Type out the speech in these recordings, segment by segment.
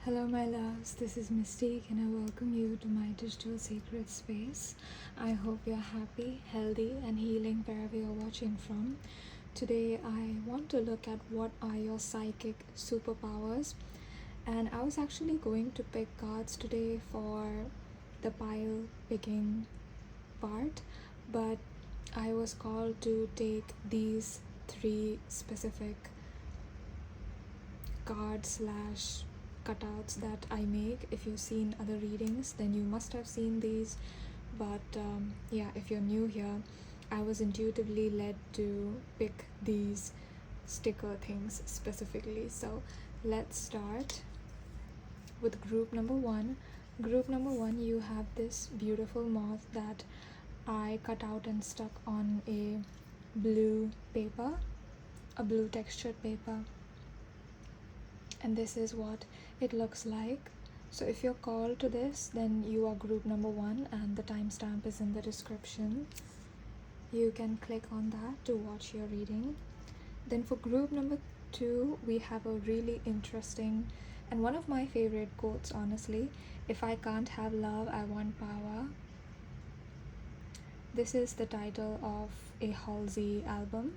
Hello my loves, this is Mystique and I welcome you to my digital secret space. I hope you're happy, healthy and healing wherever you're watching from. Today I want to look at what are your psychic superpowers, and I was actually going to pick cards today for the pile picking part, but I was called to take these 3 specific cards slash cutouts that I make. If you've seen other readings, then you must have seen these, but yeah, if you're new here, I was intuitively led to pick these sticker things specifically. So let's start with group number 1. Group number 1, you have this beautiful moth that I cut out and stuck on a blue paper, a blue textured paper, and this is what it looks like. So if you're called to this, then you are group number 1 and the timestamp is in the description. You can click on that to watch your reading. Then for group number 2, we have a really interesting and one of my favorite quotes, honestly: if I can't have love, I want power. This is the title of a Halsey album.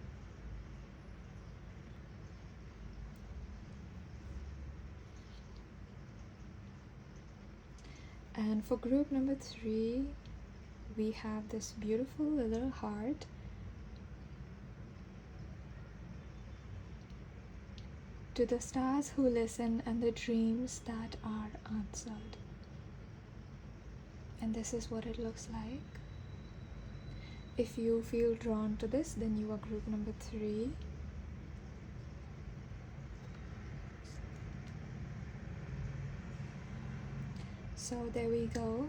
And for group number 3, we have this beautiful little heart. To the stars who listen and the dreams that are answered. And this is what it looks like. If you feel drawn to this, then you are group number 3. So there we go.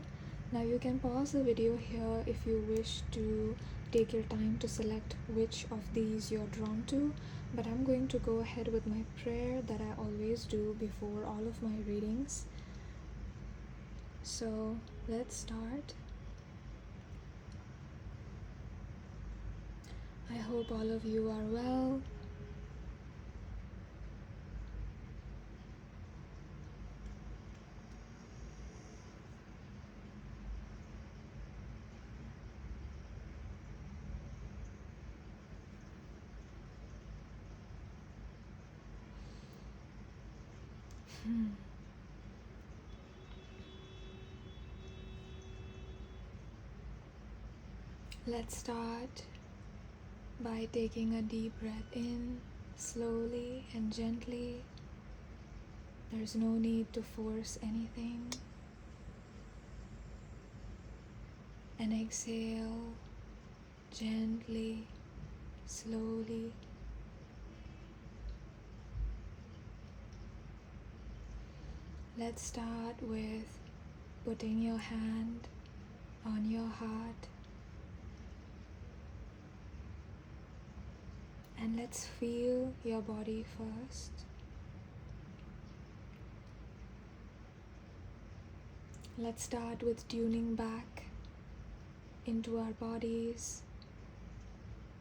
Now you can pause the video here if you wish to take your time to select which of these you're drawn to, but I'm going to go ahead with my prayer that I always do before all of my readings. So let's start. I hope all of you are well. Let's start by taking a deep breath in, slowly and gently. There's no need to force anything. And exhale gently, slowly. Let's start with putting your hand on your heart. And let's feel your body first. Let's start with tuning back into our bodies,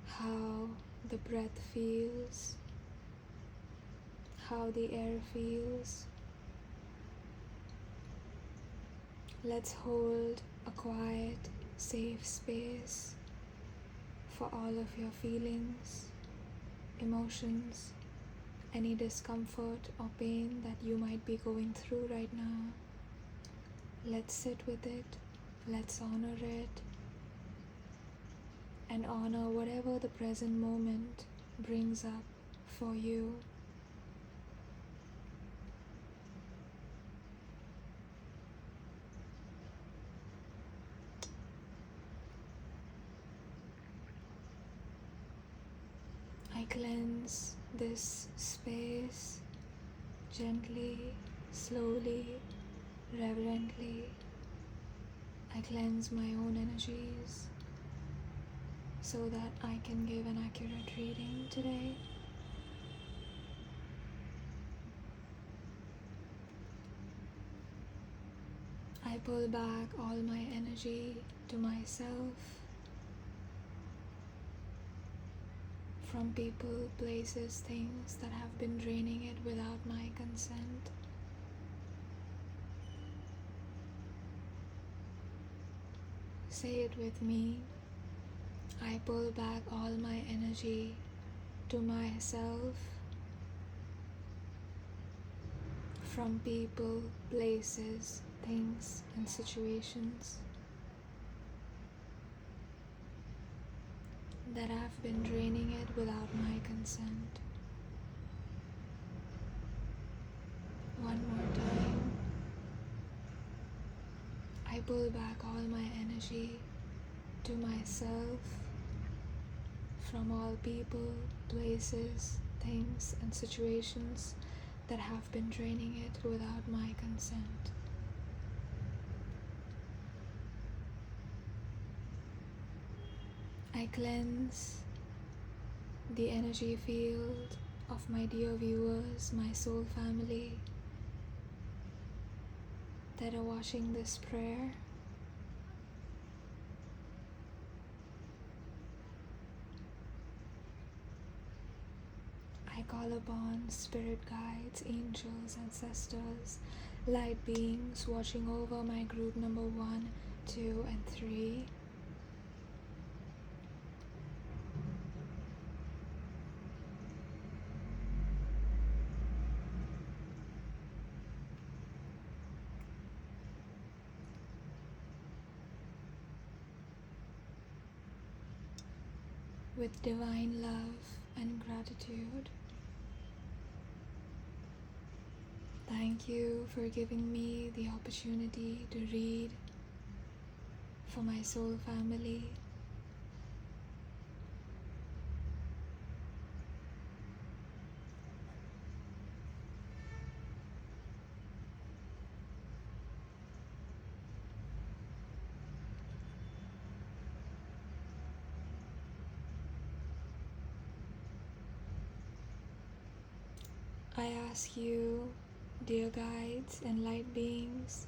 how the breath feels, how the air feels. Let's hold a quiet, safe space for all of your feelings, emotions, any discomfort or pain that you might be going through right now. Let's sit with it, let's honor it, and honor whatever the present moment brings up for you. I cleanse this space gently, slowly, reverently. I cleanse my own energies so that I can give an accurate reading today. I pull back all my energy to myself from people, places, things that have been draining it without my consent. Say it with me. I pull back all my energy to myself from people, places, things, and situations that have been draining it without my consent. One more time. I pull back all my energy to myself from all people, places, things, and situations that have been draining it without my consent. I cleanse the energy field of my dear viewers, my soul family, that are watching this prayer. I call upon spirit guides, angels, ancestors, light beings watching over my group number 1, 2, and 3. With divine love and gratitude. Thank you for giving me the opportunity to read for my soul family. I ask you, dear guides and light beings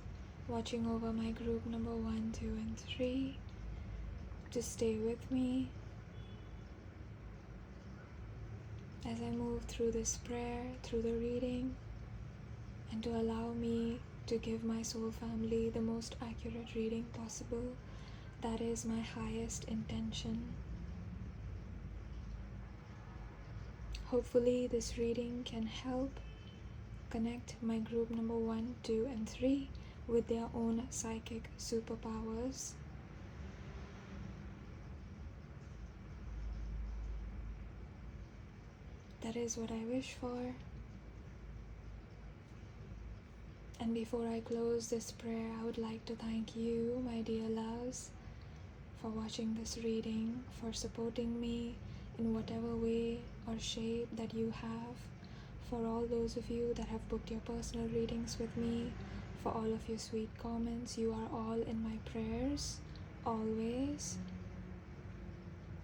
watching over my group number 1, 2, and 3, to stay with me as I move through this prayer, through the reading, and to allow me to give my soul family the most accurate reading possible. That is my highest intention. Hopefully this reading can help connect my group number 1, 2, and 3 with their own psychic superpowers. That is what I wish for. And before I close this prayer, I would like to thank you, my dear loves, for watching this reading, for supporting me in whatever way or shape that you have, for all those of you that have booked your personal readings with me, for all of your sweet comments. You are all in my prayers, always.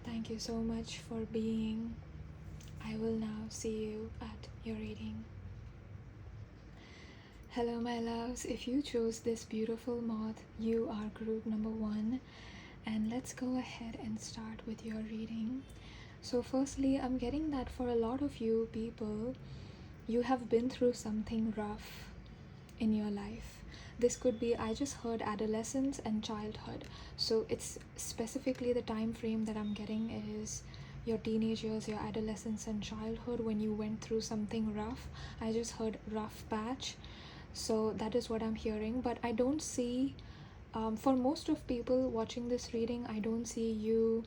Thank you so much for being. I will now see you at your reading. Hello my loves, if you chose this beautiful moth, you are group number 1, and let's go ahead and start with your reading. So firstly, I'm getting that for a lot of you people, you have been through something rough in your life. This could be, I just heard adolescence and childhood, so it's specifically the time frame that I'm getting is your teenage years, your adolescence and childhood, when you went through something rough. I just heard rough patch, so that is what I'm hearing. But I don't see, for most of people watching this reading, I don't see you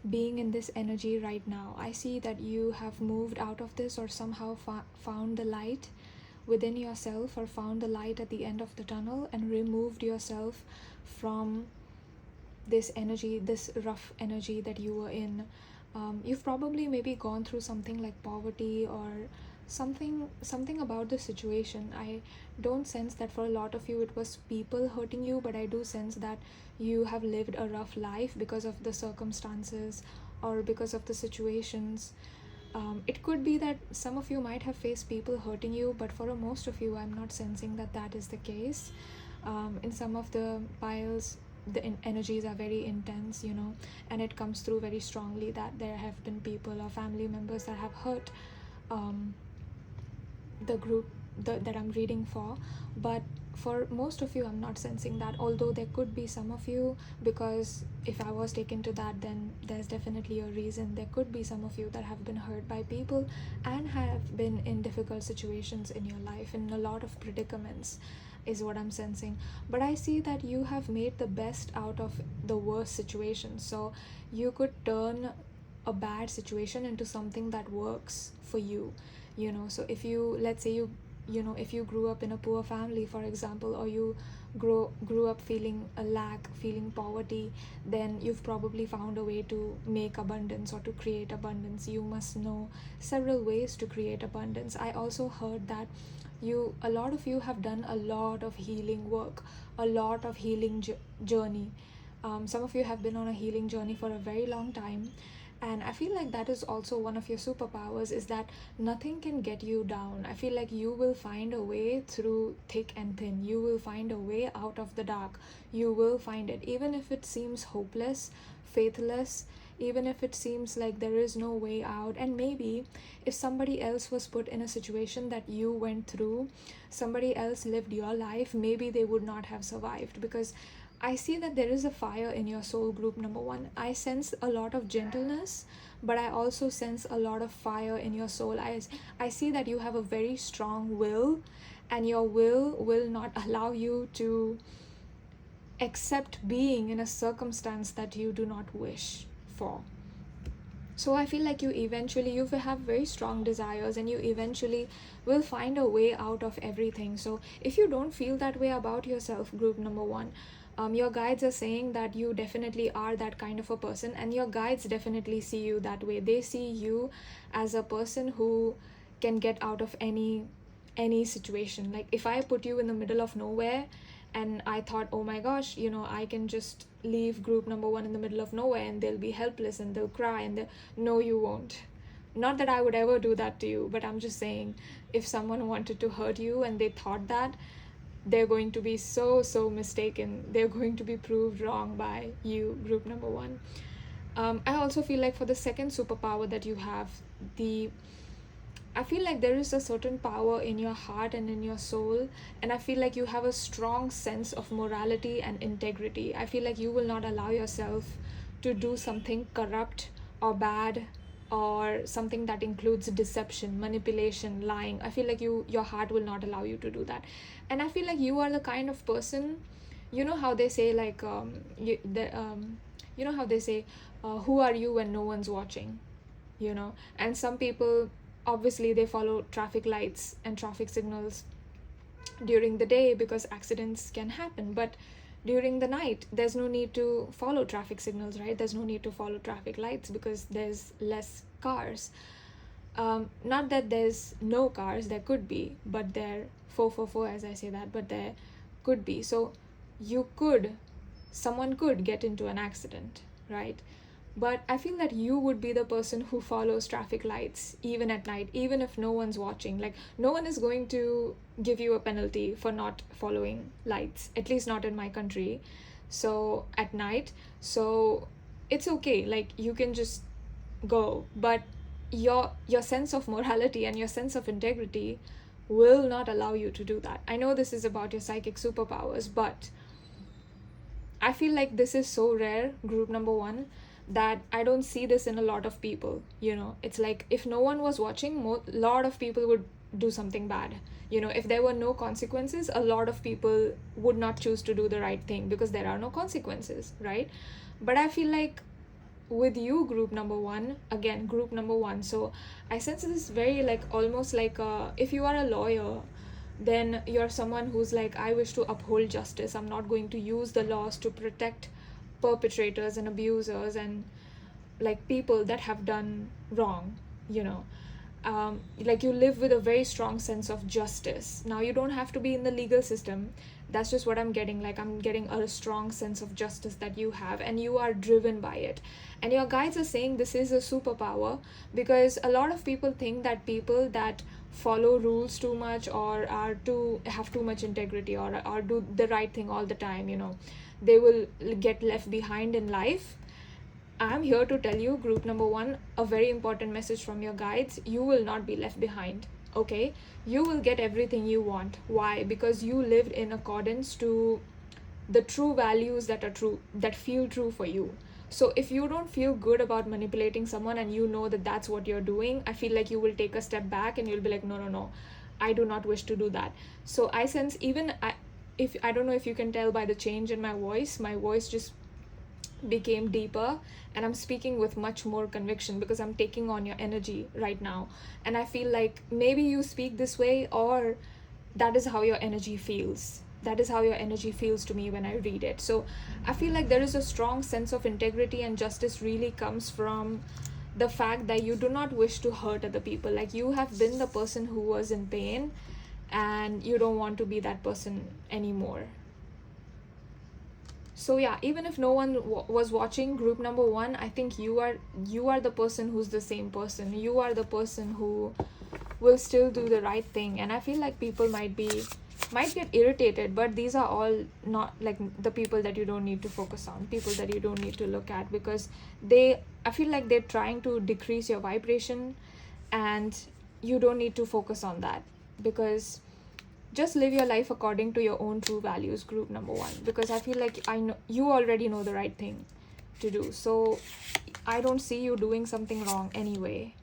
being in this energy right now. I see that you have moved out of this, or somehow found the light within yourself, or found the light at the end of the tunnel and removed yourself from this energy, this rough energy that you were in. You've probably maybe gone through something like poverty or something about the situation. I don't sense that for a lot of you it was people hurting you, but I do sense that you have lived a rough life because of the circumstances or because of the situations. It could be that some of you might have faced people hurting you, but for most of you, I'm not sensing that that is the case. In some of the piles, the energies are very intense, and it comes through very strongly that there have been people or family members that have hurt the group that I'm reading for. But for most of you, I'm not sensing that, although there could be some of you, because if I was taken to that, then there's definitely a reason. There could be some of you that have been hurt by people and have been in difficult situations in your life, in a lot of predicaments, is what I'm sensing. But I see that you have made the best out of the worst situation. So you could turn a bad situation into something that works for you, you know. So if you, let's say if you grew up in a poor family, for example, or you grew up feeling a lack, feeling poverty, then you've probably found a way to make abundance or to create abundance. You must know several ways to create abundance. I also heard that a lot of you have done a lot of healing work, a lot of healing journey. Some of you have been on a healing journey for a very long time, and I feel like that is also one of your superpowers, is that nothing can get you down. I feel like you will find a way through thick and thin. You will find a way out of the dark. You will find it, even if it seems hopeless, faithless, even if it seems like there is no way out. And maybe if somebody else was put in a situation that you went through, somebody else lived your life, maybe they would not have survived. Because I see that there is a fire in your soul, group number one. I sense a lot of gentleness, but I also sense a lot of fire in your soul. I see that you have a very strong will, and your will not allow you to accept being in a circumstance that you do not wish for. So I feel like you will have very strong desires, and you eventually will find a way out of everything. So if you don't feel that way about yourself, group number one, your guides are saying that you definitely are that kind of a person, and your guides definitely see you that way. They see you as a person who can get out of any situation. Like if I put you in the middle of nowhere and I thought, oh my gosh, I can just leave group number one in the middle of nowhere and they'll be helpless and they'll cry, and no, you won't. Not that I would ever do that to you, but I'm just saying, if someone wanted to hurt you and they thought that, they're going to be so mistaken. They're going to be proved wrong by you, group number one. I also feel like for the second superpower that you have, I feel like there is a certain power in your heart and in your soul, and I feel like you have a strong sense of morality and integrity. I feel like you will not allow yourself to do something corrupt or bad, or something that includes deception, manipulation, lying. I feel like your heart will not allow you to do that. And I feel like you are the kind of person, you know how they say, like, how they say, who are you when no one's watching, and some people, obviously, they follow traffic lights and traffic signals during the day because accidents can happen, but during the night there's no need to follow traffic signals, right? There's no need to follow traffic lights because there's less cars. Not that there's no cars, there could be, but they're 444 as I say that, but there could be. So someone could get into an accident, right? But I feel that you would be the person who follows traffic lights even at night, even if no one's watching. Like, no one is going to give you a penalty for not following lights, at least not in my country. So at night, so it's okay. Like, you can just go, but your sense of morality and your sense of integrity will not allow you to do that. I know this is about your psychic superpowers, but I feel like this is so rare, group number one, that I don't see this in a lot of people. It's like, if no one was watching, a lot of people would do something bad. If there were no consequences, a lot of people would not choose to do the right thing because there are no consequences, right? But I feel like with you, group number one, so I sense this very, like, almost like, if you are a lawyer, then you're someone who's like, I wish to uphold justice. I'm not going to use the laws to protect perpetrators and abusers and, like, people that have done wrong. Like, you live with a very strong sense of justice. Now, you don't have to be in the legal system. That's just what I'm getting. Like, I'm getting a strong sense of justice that you have, and you are driven by it. And your guides are saying this is a superpower, because a lot of people think that people that follow rules too much, or have too much integrity, or do the right thing all the time, they will get left behind in life. I'm here to tell you, group number one, a very important message from your guides: you will not be left behind. okay, you will get everything you want. Why? Because you lived in accordance to the true values that are true, that feel true for you. So if you don't feel good about manipulating someone and you know that that's what you're doing, I feel like you will take a step back and you'll be like, no, no, no, I do not wish to do that. So I sense, even if I don't know if you can tell by the change in my voice just became deeper, and I'm speaking with much more conviction because I'm taking on your energy right now. And I feel like maybe you speak this way, or that is how your energy feels. That is how your energy feels to me when I read it. So I feel like there is a strong sense of integrity, and justice really comes from the fact that you do not wish to hurt other people. Like, you have been the person who was in pain, and you don't want to be that person anymore. So yeah, even if no one was watching group number 1, I think you are the person who's the same person. You are the person who will still do the right thing. And I feel like people might get irritated, but these are all not like the people that you don't need to focus on, people that you don't need to look at, because I feel like they're trying to decrease your vibration, and you don't need to focus on that, because just live your life according to your own true values, group number 1, because I feel like I know you already know the right thing to do. So I don't see you doing something wrong anyway.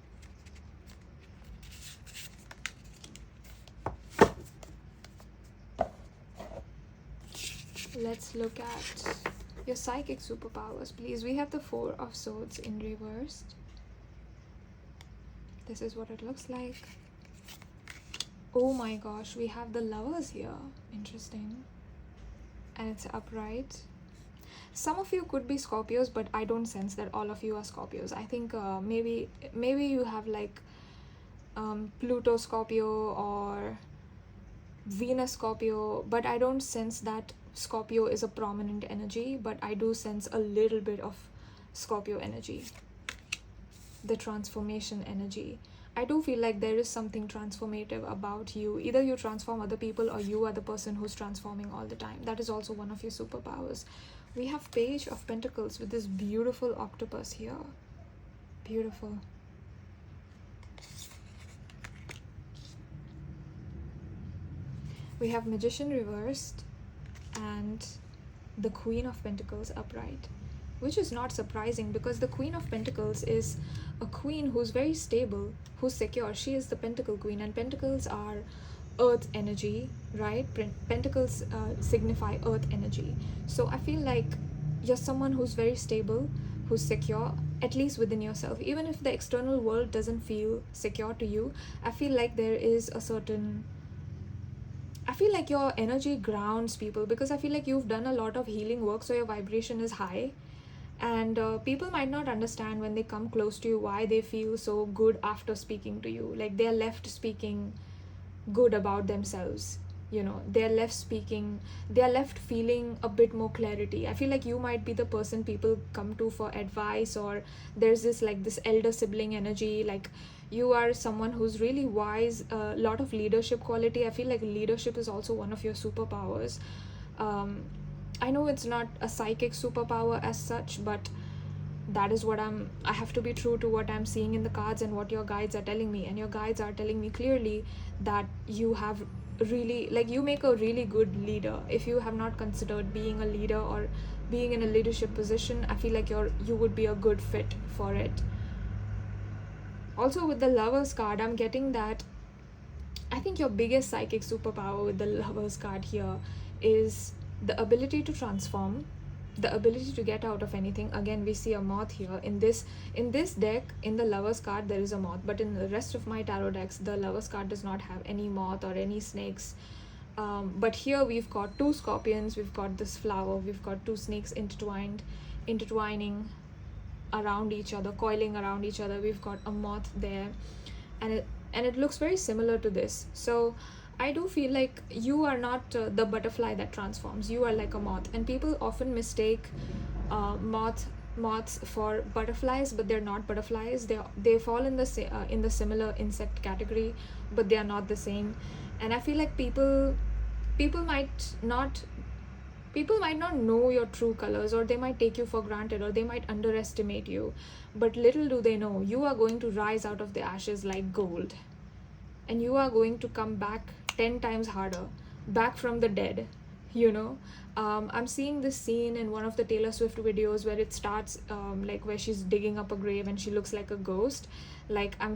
Let's look at your psychic superpowers, please. We have the 4 of Swords in reversed. This is what it looks like. Oh my gosh, we have the Lovers here. Interesting. And it's upright. Some of you could be Scorpios, but I don't sense that all of you are Scorpios. I think maybe you have like Pluto Scorpio or Venus Scorpio, but I don't sense that Scorpio is a prominent energy, but I do sense a little bit of Scorpio energy, the transformation energy. I do feel like there is something transformative about you. Either you transform other people, or you are the person who's transforming all the time. That is also one of your superpowers. We have Page of Pentacles with this beautiful octopus here. Beautiful. We have Magician reversed and the Queen of Pentacles upright, which is not surprising because the Queen of Pentacles is a queen who's very stable, who's secure. She is the Pentacle Queen, and Pentacles are earth energy, right? Pentacles signify earth energy. So I feel like you're someone who's very stable, who's secure, at least within yourself. Even if the external world doesn't feel secure to you, I feel like there is a certain... I feel like your energy grounds people, because I feel like you've done a lot of healing work, so your vibration is high. And people might not understand when they come close to you why they feel so good after speaking to you. Like, they're left speaking good about themselves, you know, they're left feeling a bit more clarity. I feel like you might be the person people come to for advice, or there's this elder sibling energy. Like, you are someone who's really wise, a lot of leadership quality. I feel like leadership is also one of your superpowers. I know it's not a psychic superpower as such, but that is what I have to be true to what I'm seeing in the cards and what your guides are telling me. And your guides are telling me clearly that you have really, like, you make a really good leader. If you have not considered being a leader or being in a leadership position, I feel like you would be a good fit for it. Also, with the Lovers card, I'm getting that I think your biggest psychic superpower with the Lovers card here is the ability to transform, the ability to get out of anything. Again, we see a moth here. In this deck, in the Lovers card, there is a moth, but in the rest of my tarot decks, the Lovers card does not have any moth or any snakes. But here we've got 2 scorpions, we've got this flower, we've got 2 snakes intertwining around each other, coiling around each other. We've got a moth there, and it looks very similar to this. So I do feel like you are not the butterfly that transforms. You are like a moth, and people often mistake moths for butterflies, but they're not butterflies. They fall in the similar insect category, but they are not the same. And I feel like people might not know your true colors, or they might take you for granted, or they might underestimate you. But little do they know, you are going to rise out of the ashes like gold. and you are going to come back 10 times harder, back from the dead, you know. I'm seeing this scene in one of the Taylor Swift videos where it starts like where she's digging up a grave and she looks like a ghost. Like I'm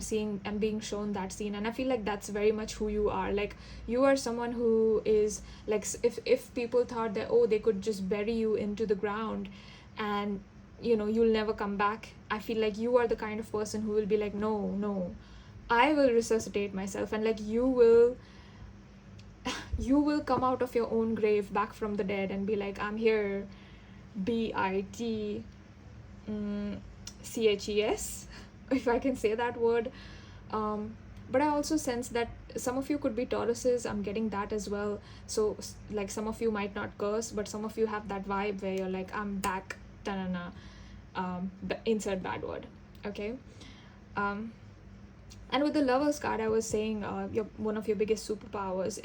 being shown that scene, and I feel like that's very much who you are. Like you are someone who is like, if people thought that, oh, they could just bury you into the ground and you know you'll never come back, I feel like you are the kind of person who will be like, no, I will resuscitate myself, and like you will come out of your own grave back from the dead and be like, I'm here, BITCHES, if I can say that word. But I also sense that some of you could be Tauruses. I'm getting that as well. So like some of you might not curse, but some of you have that vibe where you're like, I'm back, insert bad word. Okay. And with the Lovers card, I was saying one of your biggest superpowers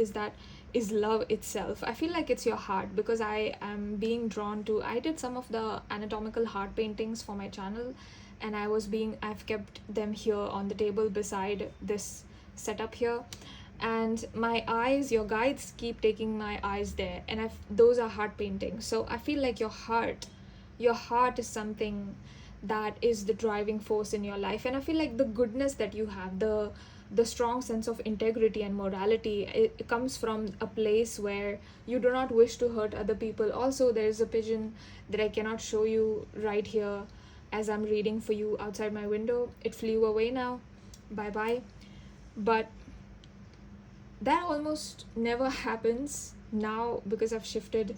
is love itself. I feel like it's your heart, because I am being drawn to, I did some of the anatomical heart paintings for my channel, and I've kept them here on the table beside this setup here, and my eyes, your guides keep taking my eyes there, and those are heart paintings. So I feel like your heart is something that is the driving force in your life, and I feel like the goodness that you have, the strong sense of integrity and morality, it comes from a place where you do not wish to hurt other people. Also, there is a pigeon that I cannot show you right here as I'm reading for you outside my window. It flew away now, bye bye. But that almost never happens now because I've shifted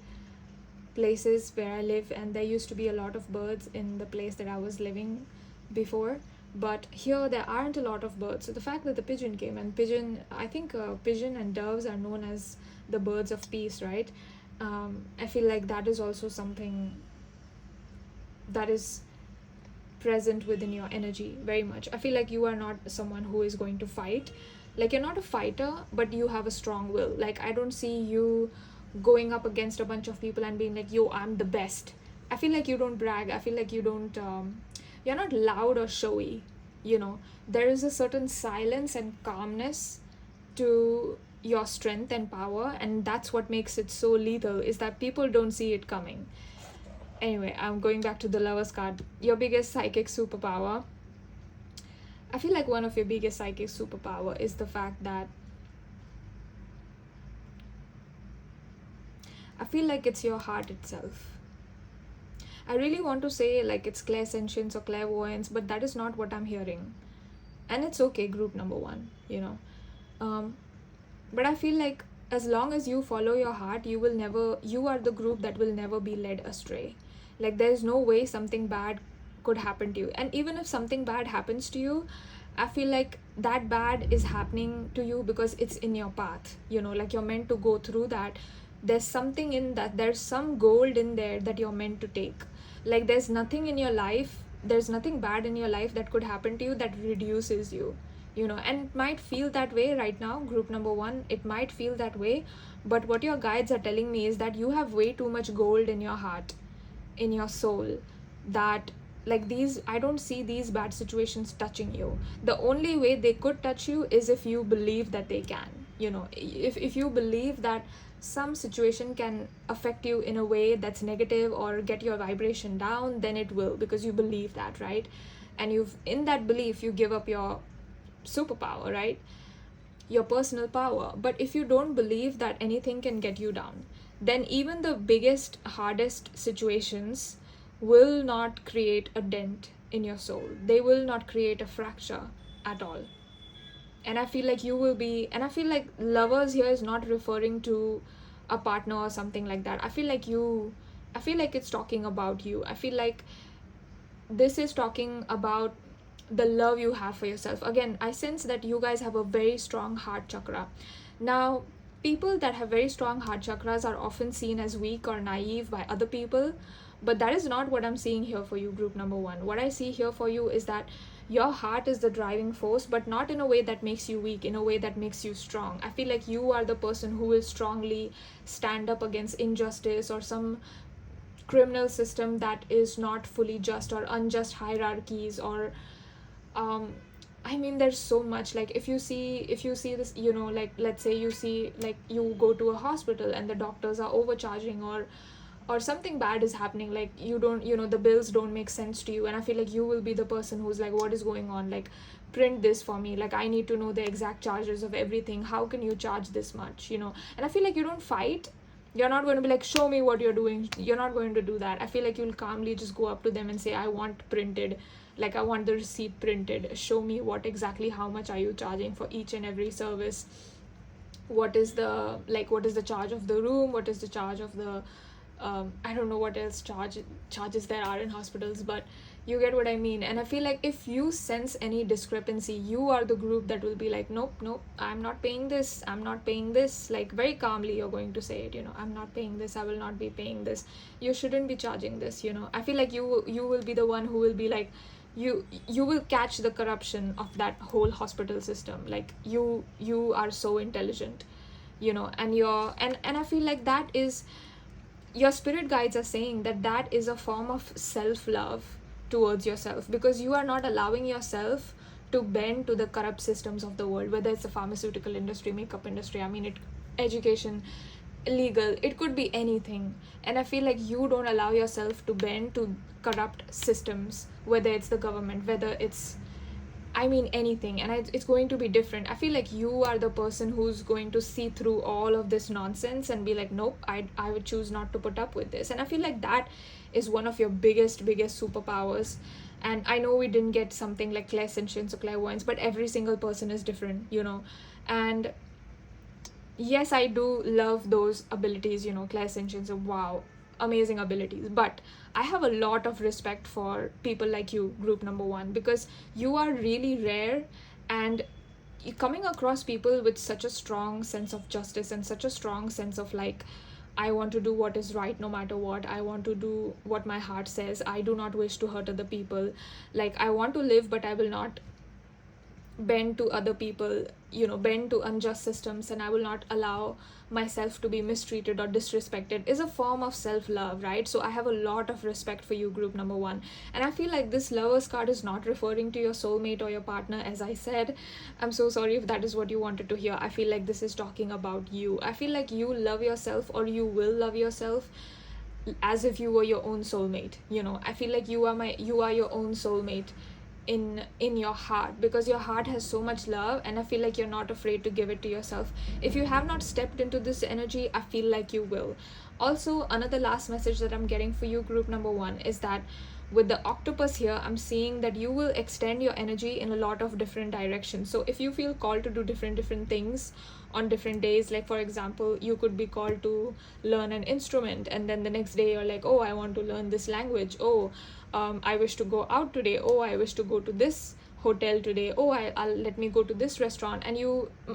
places where I live, and there used to be a lot of birds in the place that I was living before, but here there aren't a lot of birds. So the fact that the pigeon came, and I think pigeon and doves are known as the birds of peace, right? I feel like that is also something that is present within your energy very much. I feel like you are not someone who is going to fight. Like you're not a fighter, but you have a strong will. Like I don't see you going up against a bunch of people and being like, yo, I'm the best. I feel like you don't brag. I feel like you don't you're not loud or showy, you know. There is a certain silence and calmness to your strength and power, and that's what makes it so lethal, is that people don't see it coming. Anyway, I'm going back to the Lovers card. Your biggest psychic superpower. I feel like one of your biggest psychic superpower is the fact that I feel like it's your heart itself. I really want to say like it's clairsentience or clairvoyance, but that is not what I'm hearing. And it's okay, group number 1, you know. But I feel like as long as you follow your heart, you are the group that will never be led astray. Like there's no way something bad could happen to you. And even if something bad happens to you, I feel like that bad is happening to you because it's in your path, you know, like you're meant to go through that. There's something in that, there's some gold in there that you're meant to take. Like there's nothing in your life, there's nothing bad in your life that could happen to you that reduces you, you know. And it might feel that way right now, group number 1, it might feel that way, but what your guides are telling me is that you have way too much gold in your heart, in your soul, that like I don't see these bad situations touching you. The only way they could touch you is if you believe that they can, you know. If you believe that some situation can affect you in a way that's negative or get your vibration down, then it will, because you believe that, right? And in that belief you give up your superpower, right? Your personal power. But if you don't believe that anything can get you down, then even the biggest, hardest situations will not create a dent in your soul. They will not create a fracture at all. And I feel like you will be, and I feel like lovers here is not referring to a partner or something like that. I feel like it's talking about you. I feel like this is talking about the love you have for yourself. Again, I sense that you guys have a very strong heart chakra. Now, people that have very strong heart chakras are often seen as weak or naive by other people, but that is not what I'm seeing here for you, group number 1. What I see here for you is that your heart is the driving force, but not in a way that makes you weak, in a way that makes you strong. I feel like you are the person who will strongly stand up against injustice or some criminal system that is not fully just, or unjust hierarchies, or I mean, there's so much. Like, if you see this, you know, like, let's say you see, like, you go to a hospital and the doctors are overcharging, or something bad is happening, like, you don't, you know, the bills don't make sense to you, and I feel like you will be the person who's like, what is going on, like, print this for me, like, I need to know the exact charges of everything, how can you charge this much, you know. And I feel like you don't fight. You're not going to be like, show me what you're doing. You're not going to do that. I feel like you'll calmly just go up to them and say, I want printed, like, I want the receipt printed, show me what exactly, how much are you charging for each and every service, what is the, like, what is the charge of the room, what is the charge of the I don't know what else charges there are in hospitals, but you get what I mean. And I feel like if you sense any discrepancy, you are the group that will be like, nope, I'm not paying this, like, very calmly you're going to say it, you know, I'm not paying this, I will not be paying this, you shouldn't be charging this, you know. I feel like you will be the one who will be like, you will catch the corruption of that whole hospital system. Like, you are so intelligent, you know, and I feel like that is, your spirit guides are saying that is a form of self-love towards yourself, because you are not allowing yourself to bend to the corrupt systems of the world, whether it's the pharmaceutical industry, makeup industry, I mean, education, legal, it could be anything. And I feel like you don't allow yourself to bend to corrupt systems, whether it's the government, whether it's, I mean, anything, and it's going to be different. I feel like you are the person who's going to see through all of this nonsense and be like, nope, I would choose not to put up with this. And I feel like that is one of your biggest superpowers. And I know we didn't get something like 𝓛𝓸𝓿𝓮 or clairvoyance, but every single person is different, you know. And yes, I do love those abilities, you know, 𝓛𝓸𝓿𝓮, wow, amazing abilities. But I have a lot of respect for people like you, group number 1, because you are really rare, and coming across people with such a strong sense of justice and such a strong sense of like, I want to do what is right no matter what, I want to do what my heart says, I do not wish to hurt other people, like, I want to live, but I will not bend to other people, you know, bend to unjust systems, and I will not allow myself to be mistreated or disrespected, is a form of self-love, right? So I have a lot of respect for you, group number 1. And I feel like this Lovers card is not referring to your soulmate or your partner, as I said. I'm so sorry if that is what you wanted to hear. I feel like this is talking about you. I feel like you love yourself, or you will love yourself as if you were your own soulmate, you know. I feel like you are your own soulmate in your heart, because your heart has so much love, and I feel like you're not afraid to give it to yourself. If you have not stepped into this energy, I feel like you will. Also, another last message that I'm getting for you, group number 1, is that with the octopus here, I'm seeing that you will extend your energy in a lot of different directions. So if you feel called to do different things on different days, like, for example, you could be called to learn an instrument, and then the next day you're like, oh, I want to learn this language, oh, I wish to go out today, oh, I wish to go to this hotel today, oh, I'll let me go to this restaurant. And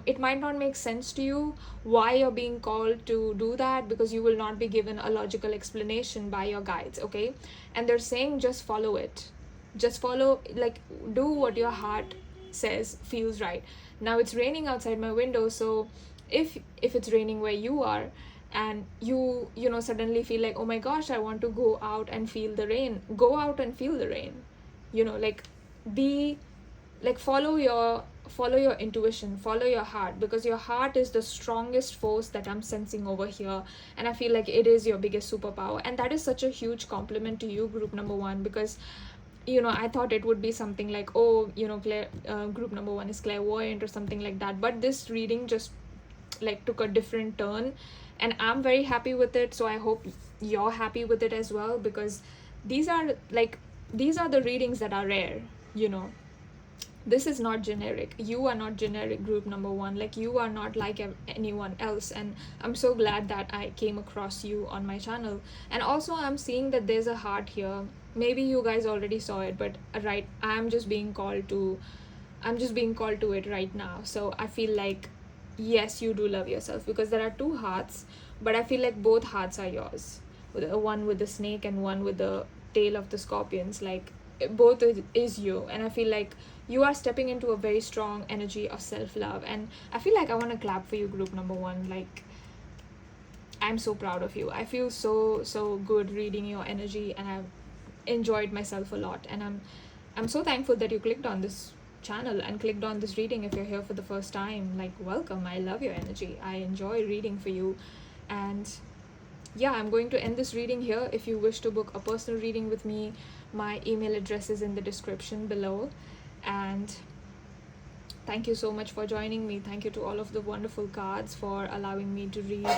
it might not make sense to you why you're being called to do that, because you will not be given a logical explanation by your guides, okay? And they're saying, just follow it, just follow, like, do what your heart says feels right. Now it's raining outside my window, so if it's raining where you are, and you know, suddenly feel like, oh my gosh, I want to go out and feel the rain, go out and feel the rain, you know, like, be like, follow your intuition, follow your heart, because your heart is the strongest force that I'm sensing over here. And I feel like it is your biggest superpower, and that is such a huge compliment to you, group number 1, because, you know, I thought it would be something like, oh, you know, group number 1 is clairvoyant or something like that, but this reading just like took a different turn, and I'm very happy with it. So I hope you're happy with it as well, because these are the readings that are rare, you know. This is not generic. You are not generic, group number 1. Like, you are not like anyone else, and I'm so glad that I came across you on my channel. And also, I'm seeing that there's a heart here. Maybe you guys already saw it, but right, I'm just being called to it right now. So I feel like, yes, you do love yourself, because there are 2 hearts, but I feel like both hearts are yours. One with the snake and one with the tail of the scorpions, like, both is you. And I feel like you are stepping into a very strong energy of self-love, and I feel like I want to clap for you, group number 1. Like, I'm so proud of you. I feel so good reading your energy, and I've enjoyed myself a lot, and I'm so thankful that you clicked on this channel and clicked on this reading, if you're here for the first time, like, welcome. I love your energy. I enjoy reading for you. And yeah, I'm going to end this reading here. If you wish to book a personal reading with me, my email address is in the description below. And thank you so much for joining me. Thank you to all of the wonderful cards for allowing me to read.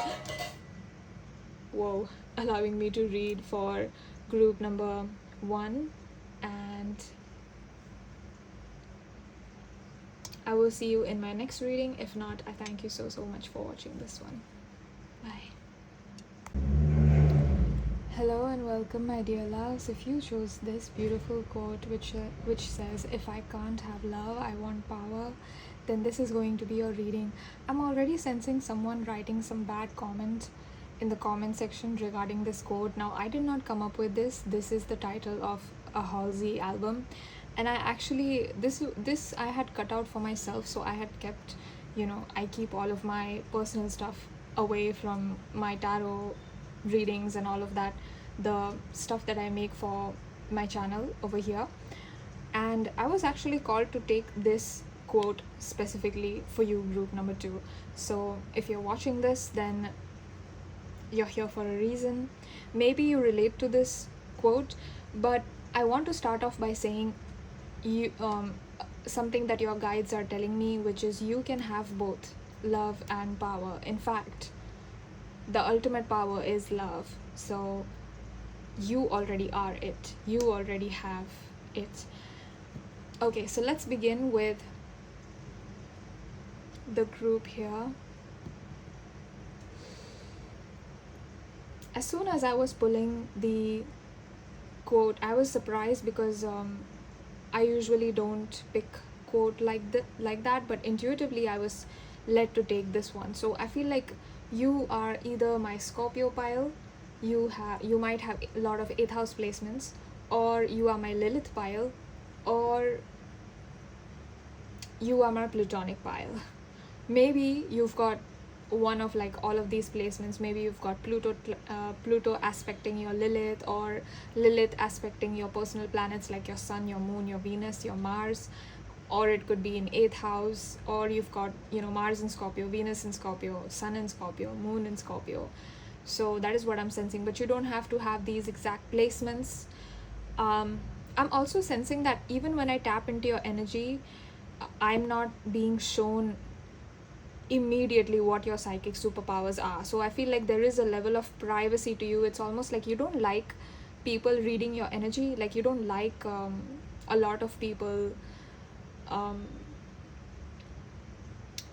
Allowing me to read for group number 1. And I will see you in my next reading. If not, I thank you so much for watching this one. Bye. Hello and welcome, my dear loves. If you chose this beautiful quote which says, if I can't have love, I want power, then this is going to be your reading. I'm already sensing someone writing some bad comment in the comment section regarding this quote. Now, I did not come up with this. This is the title of a Halsey album, and I actually this I had cut out for myself, so I had kept, I keep all of my personal stuff away from my tarot readings and all of that, the stuff that I make for my channel over here. And I was actually called to take this quote specifically for you, group number 2. So if you're watching this, then you're here for a reason. Maybe you relate to this quote, but I want to start off by saying something that your guides are telling me, which is you can have both love and power. In fact, the ultimate power is love. So you already are it. You already have it. Okay, so let's begin with the group here. As soon as I was pulling the quote, I was surprised because I usually don't pick quote like that, but intuitively I was led to take this one. So I feel like you are either my Scorpio pile, you might have a lot of 8th house placements, or you are my Lilith pile, or you are my Plutonic pile. Maybe you've got one of like all of these placements. Maybe you've got Pluto aspecting your Lilith, or Lilith aspecting your personal planets like your Sun, your Moon, your Venus, your Mars, or it could be in 8th house, or you've got Mars in Scorpio, Venus in Scorpio, Sun in Scorpio, Moon in Scorpio. So that is what I'm sensing, but you don't have to have these exact placements. I'm also sensing that even when I tap into your energy, I'm not being shown immediately what your psychic superpowers are. So I feel like there is a level of privacy to you. It's almost like you don't like people reading your energy, like you don't like a lot of people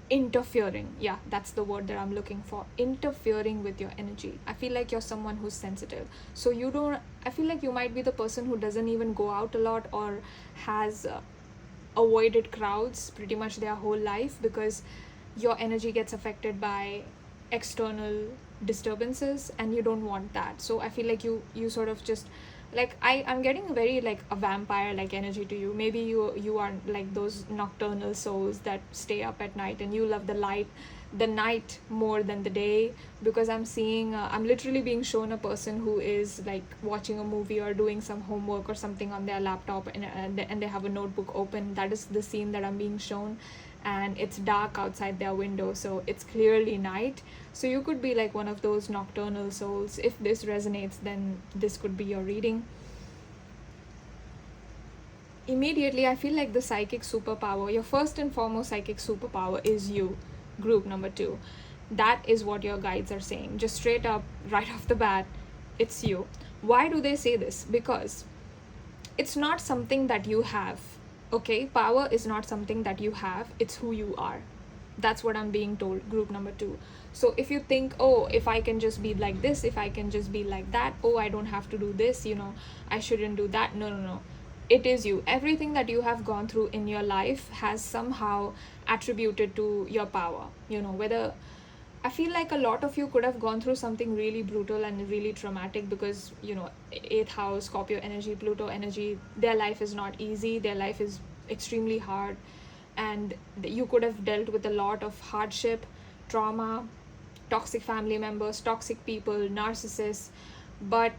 interfering. Yeah, that's the word that I'm looking for. Interfering with your energy. I feel like you're someone who's sensitive. So I feel like you might be the person who doesn't even go out a lot, or has avoided crowds pretty much their whole life, because your energy gets affected by external disturbances and you don't want that. So I feel like you sort of just like, I'm getting very like a vampire like energy to you. Maybe you are like those nocturnal souls that stay up at night and you love the night more than the day, because I'm seeing I'm literally being shown a person who is like watching a movie or doing some homework or something on their laptop, and they have a notebook open. That is the scene that I'm being shown, and it's dark outside their window, so it's clearly night. So you could be like one of those nocturnal souls. If this resonates, then this could be your reading. Immediately, I feel like the psychic superpower, your first and foremost psychic superpower, is you, group number 2. That is what your guides are saying. Just straight up, right off the bat, it's you. Why do they say this? Because it's not something that you have. Okay, power is not something that you have, it's who you are. That's what I'm being told, group number 2. So if you think, oh, if I can just be like this, if I can just be like that, oh, I don't have to do this, I shouldn't do that. No. It is you. Everything that you have gone through in your life has somehow attributed to your power. Whether I feel like a lot of you could have gone through something really brutal and really traumatic, because 8th house, Scorpio energy, Pluto energy, their life is not easy, their life is extremely hard, and you could have dealt with a lot of hardship, trauma, toxic family members, toxic people, narcissists. But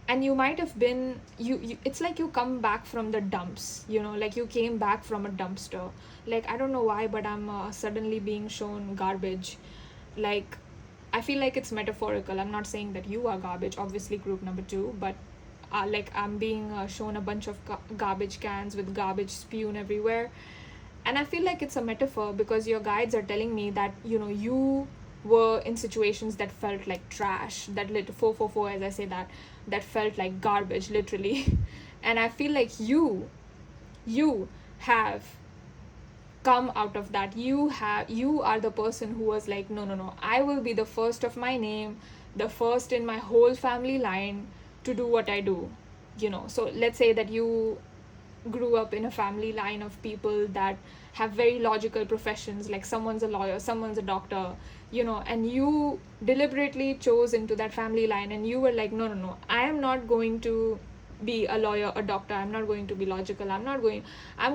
and you might have been, you it's like you come back from the dumps, you know, like you came back from a dumpster. Like, I don't know why, but I'm suddenly being shown garbage. Like, I feel like it's metaphorical. I'm not saying that you are garbage, obviously, group number 2, but like, I'm being shown a bunch of garbage cans with garbage spewed everywhere. And I feel like it's a metaphor, because your guides are telling me that, you know, you were in situations that felt like trash, that 444, as I say, that felt like garbage, literally. And I feel like you have come out of that. You are the person who was like, no, I will be the first of my name, the first in my whole family line to do what I do, you know. So let's say that you grew up in a family line of people that have very logical professions, like someone's a lawyer, someone's a doctor, you know, and you deliberately chose into that family line, and you were like, no, I am not going to be a lawyer, a doctor, I'm not going to be logical, I'm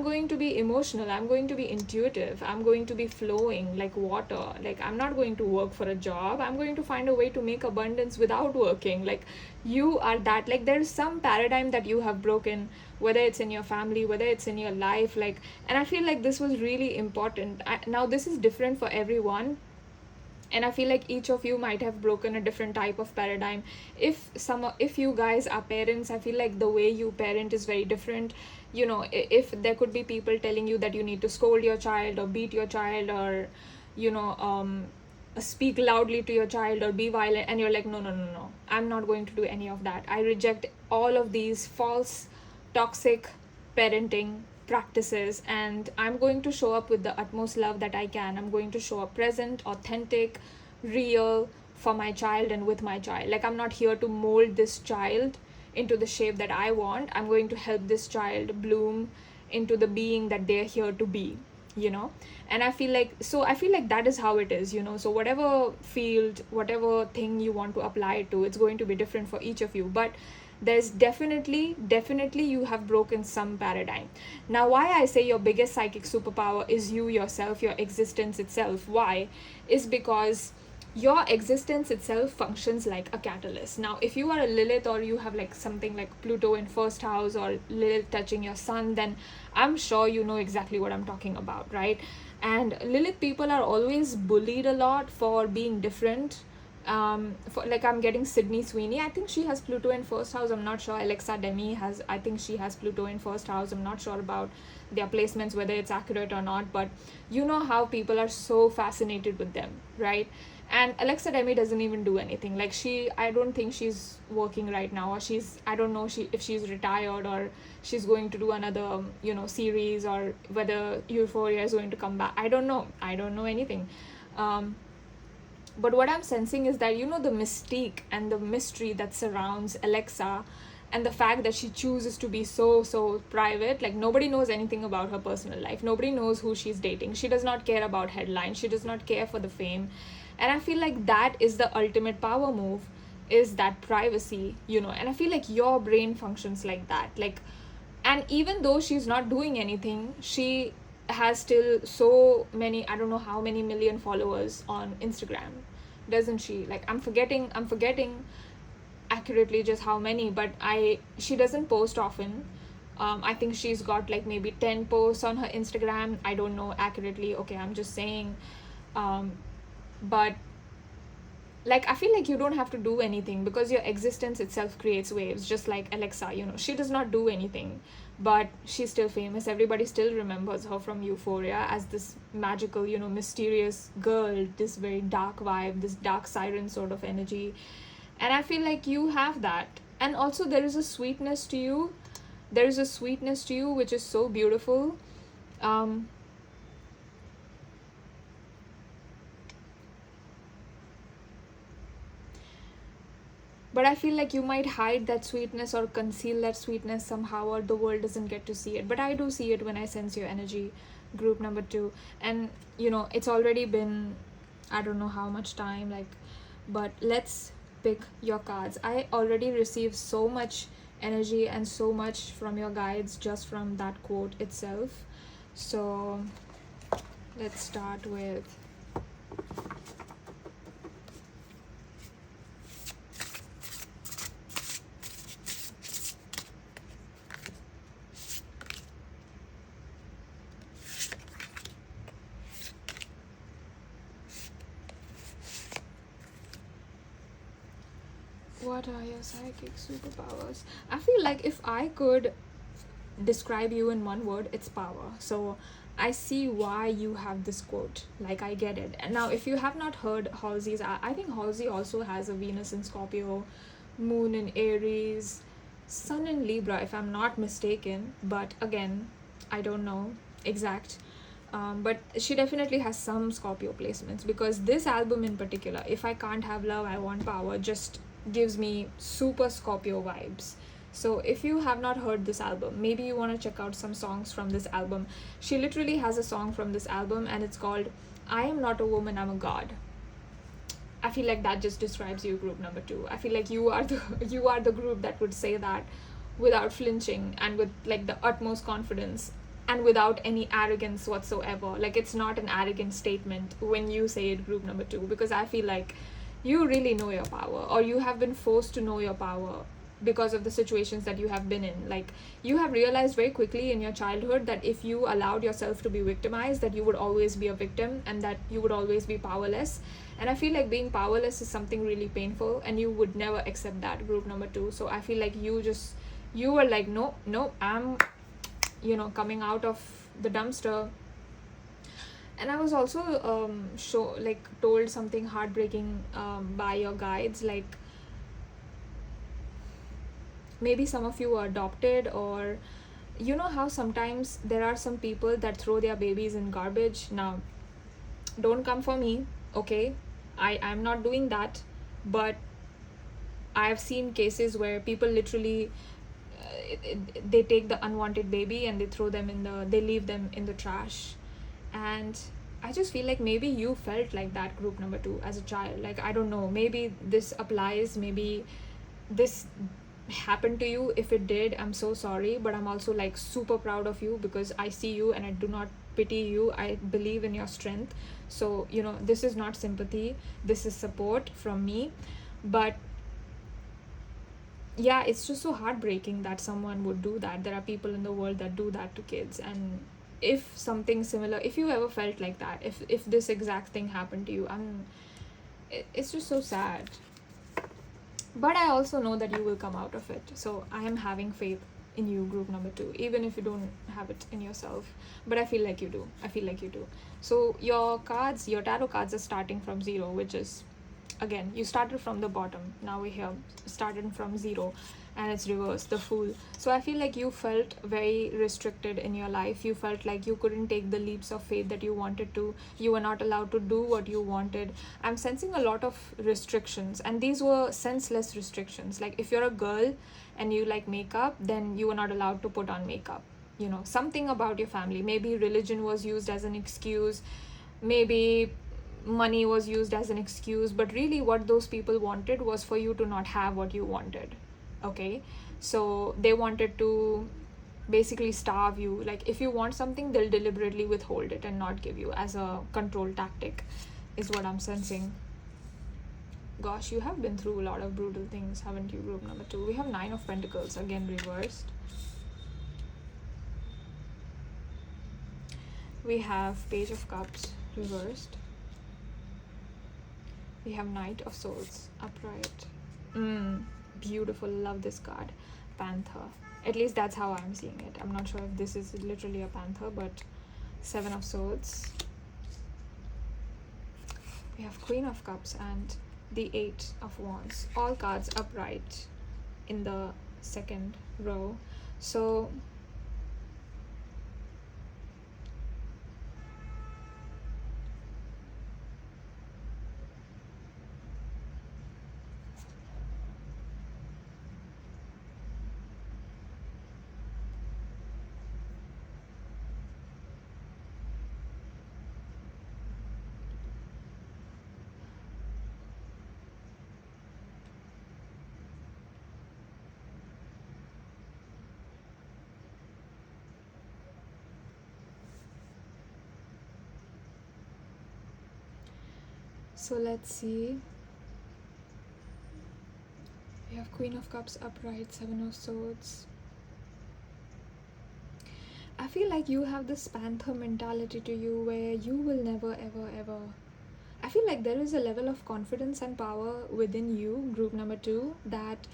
going to be emotional, I'm going to be intuitive, I'm going to be flowing like water, like I'm not going to work for a job, I'm going to find a way to make abundance without working. Like, you are that. Like, there's some paradigm that you have broken, whether it's in your family, whether it's in your life, like. And I feel like this was really important. Now this is different for everyone, and I feel like each of you might have broken a different type of paradigm. If you guys are parents, I feel like the way you parent is very different. You know, if there could be people telling you that you need to scold your child or beat your child, or, you know, speak loudly to your child or be violent, and you're like, no, I'm not going to do any of that. I reject all of these false, toxic parenting practices, and I'm going to show up with the utmost love that I can. I'm going to show up present, authentic, real for my child and with my child. Like, I'm not here to mold this child into the shape that I want. I'm going to help this child bloom into the being that they're here to be, you know. And I feel like that is how it is, you know. So whatever field, whatever thing you want to apply it to, it's going to be different for each of you. But there's definitely you have broken some paradigm. Now, why I say your biggest psychic superpower is you yourself, your existence itself. Why? Is because your existence itself functions like a catalyst. Now, if you are a Lilith, or you have like something like Pluto in first house, or Lilith touching your sun, then I'm sure you know exactly what I'm talking about, right? And Lilith people are always bullied a lot for being different. For, like, I'm getting Sydney Sweeney, I think she has Pluto in first house, I'm not sure. 𝓛𝓸𝓿𝓮 has, I think she has Pluto in first house, I'm not sure about their placements, whether it's accurate or not, but you know how people are so fascinated with them, right? And 𝓛𝓸𝓿𝓮 doesn't even do anything. Like, I don't think she's working right now, or I don't know if she's retired, or she's going to do another, you know, series, or whether Euphoria is going to come back. I don't know anything. But what I'm sensing is that, you know, the mystique and the mystery that surrounds Alexa, and the fact that she chooses to be so private. Like, nobody knows anything about her personal life, nobody knows who she's dating, she does not care about headlines, she does not care for the fame. And I feel like that is the ultimate power move, is that privacy, you know. And I feel like your brain functions like that. Like, and even though she's not doing anything, she has still so many, I don't know how many million followers on Instagram, doesn't she? Like, I'm forgetting accurately just how many, but she doesn't post often. I think she's got like maybe 10 posts on her Instagram. I don't know accurately, okay, I'm just saying. But like, I feel like you don't have to do anything, because your existence itself creates waves, just like Alexa, you know. She does not do anything, but she's still famous. Everybody still remembers her from Euphoria as this magical, you know, mysterious girl, this very dark vibe, this dark siren sort of energy. And I feel like you have that. And also there is a sweetness to you, which is so beautiful. But I feel like you might hide that sweetness or conceal that sweetness somehow, or the world doesn't get to see it. But I do see it when I sense your energy, group number 2. And, you know, it's already been, I don't know how much time, like, but let's pick your cards. I already received so much energy and so much from your guides just from that quote itself. So let's start with What are your psychic superpowers? I feel like if I could describe you in one word, it's power. So I see why you have this quote. Like, I get it. And now, if you have not heard Halsey's, I think Halsey also has a Venus in Scorpio, Moon in Aries, Sun in Libra, if I'm not mistaken. But again, I don't know exact. But she definitely has some Scorpio placements, because this album in particular, If I Can't Have Love, I Want Power, just gives me super Scorpio vibes. So if you have not heard this album, maybe you want to check out some songs from this album. She literally has a song from this album, and it's called I Am Not a Woman, I'm a God. I feel like that just describes you, group number 2. I feel like you are the group that would say that without flinching and with like the utmost confidence and without any arrogance whatsoever. Like, it's not an arrogant statement when you say it, group number 2, because I feel like you really know your power, or you have been forced to know your power because of the situations that you have been in. Like, you have realized very quickly in your childhood that if you allowed yourself to be victimized, that you would always be a victim and that you would always be powerless. And I feel like being powerless is something really painful, and you would never accept that, group number 2. So I feel like you were like, no, I'm coming out of the dumpster. And I was also told something heartbreaking by your guides. Like, maybe some of you are adopted, or you know how sometimes there are some people that throw their babies in garbage. Now, don't come for me, okay? I'm not doing that, but I've seen cases where people literally they take the unwanted baby and they leave them in the trash. And I just feel like maybe you felt like that, group number 2, as a child. Like, I don't know, maybe this applies, maybe this happened to you. If it did, I'm so sorry, but I'm also like super proud of you, because I see you and I do not pity you. I believe in your strength. So this is not sympathy, this is support from me. But yeah, it's just so heartbreaking that someone would do that. There are people in the world that do that to kids. And if something similar, if you ever felt like that, if this exact thing happened to you, it's just so sad. But I also know that you will come out of it. So I am having faith in you, group number 2, even if you don't have it in yourself. But I feel like you do. So your tarot cards are starting from 0, which is, again, you started from the bottom. Now we're here, started from 0, and it's reversed, the Fool. So I feel like you felt very restricted in your life. You felt like you couldn't take the leaps of faith that you wanted to. You were not allowed to do what you wanted. I'm sensing a lot of restrictions, and these were senseless restrictions. Like, if you're a girl and you like makeup, then you were not allowed to put on makeup. Something about your family. Maybe religion was used as an excuse. Maybe money was used as an excuse. But really, what those people wanted was for you to not have what you wanted. Okay, so they wanted to basically starve you. Like, if you want something, they'll deliberately withhold it and not give you, as a control tactic, is what I'm sensing. Gosh, you have been through a lot of brutal things, haven't you, group number 2? We have 9 of Pentacles, again reversed. We have Page of Cups, reversed. We have Knight of Swords, upright. Beautiful, love this card. Panther, at least that's how I'm seeing it. I'm not sure if this is literally a panther, but 7 of Swords. We have Queen of Cups and the 8 of Wands, all cards upright in the second row. So let's see. We have Queen of Cups upright, 7 of Swords. I feel like you have this panther mentality to you, where you will never ever ever, I feel like there is a level of confidence and power within you, group number 2, that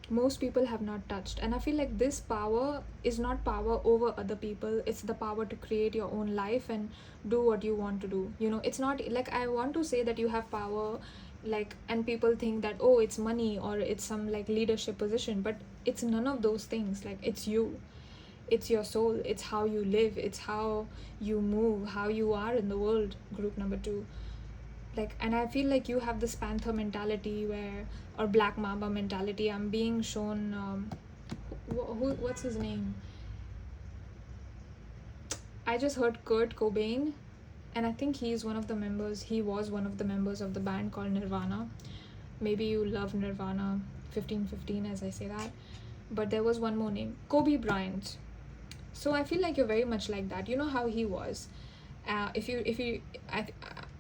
most people have not touched. And I feel like this power is not power over other people, it's the power to create your own life and do what you want to do. It's not like I want to say that you have power, like, and people think that, oh, it's money or it's some like leadership position, but it's none of those things. Like, it's you, it's your soul, it's how you live, it's how you move, how you are in the world, group number 2. Like, and I feel like you have this panther mentality or black mamba mentality. I'm being shown what's his name, I just heard Kurt Cobain, and I think he was one of the members of the band called Nirvana. Maybe you love Nirvana 1515 as I say that, but there was one more name, Kobe Bryant. So I feel like you're very much like that. You know how he was.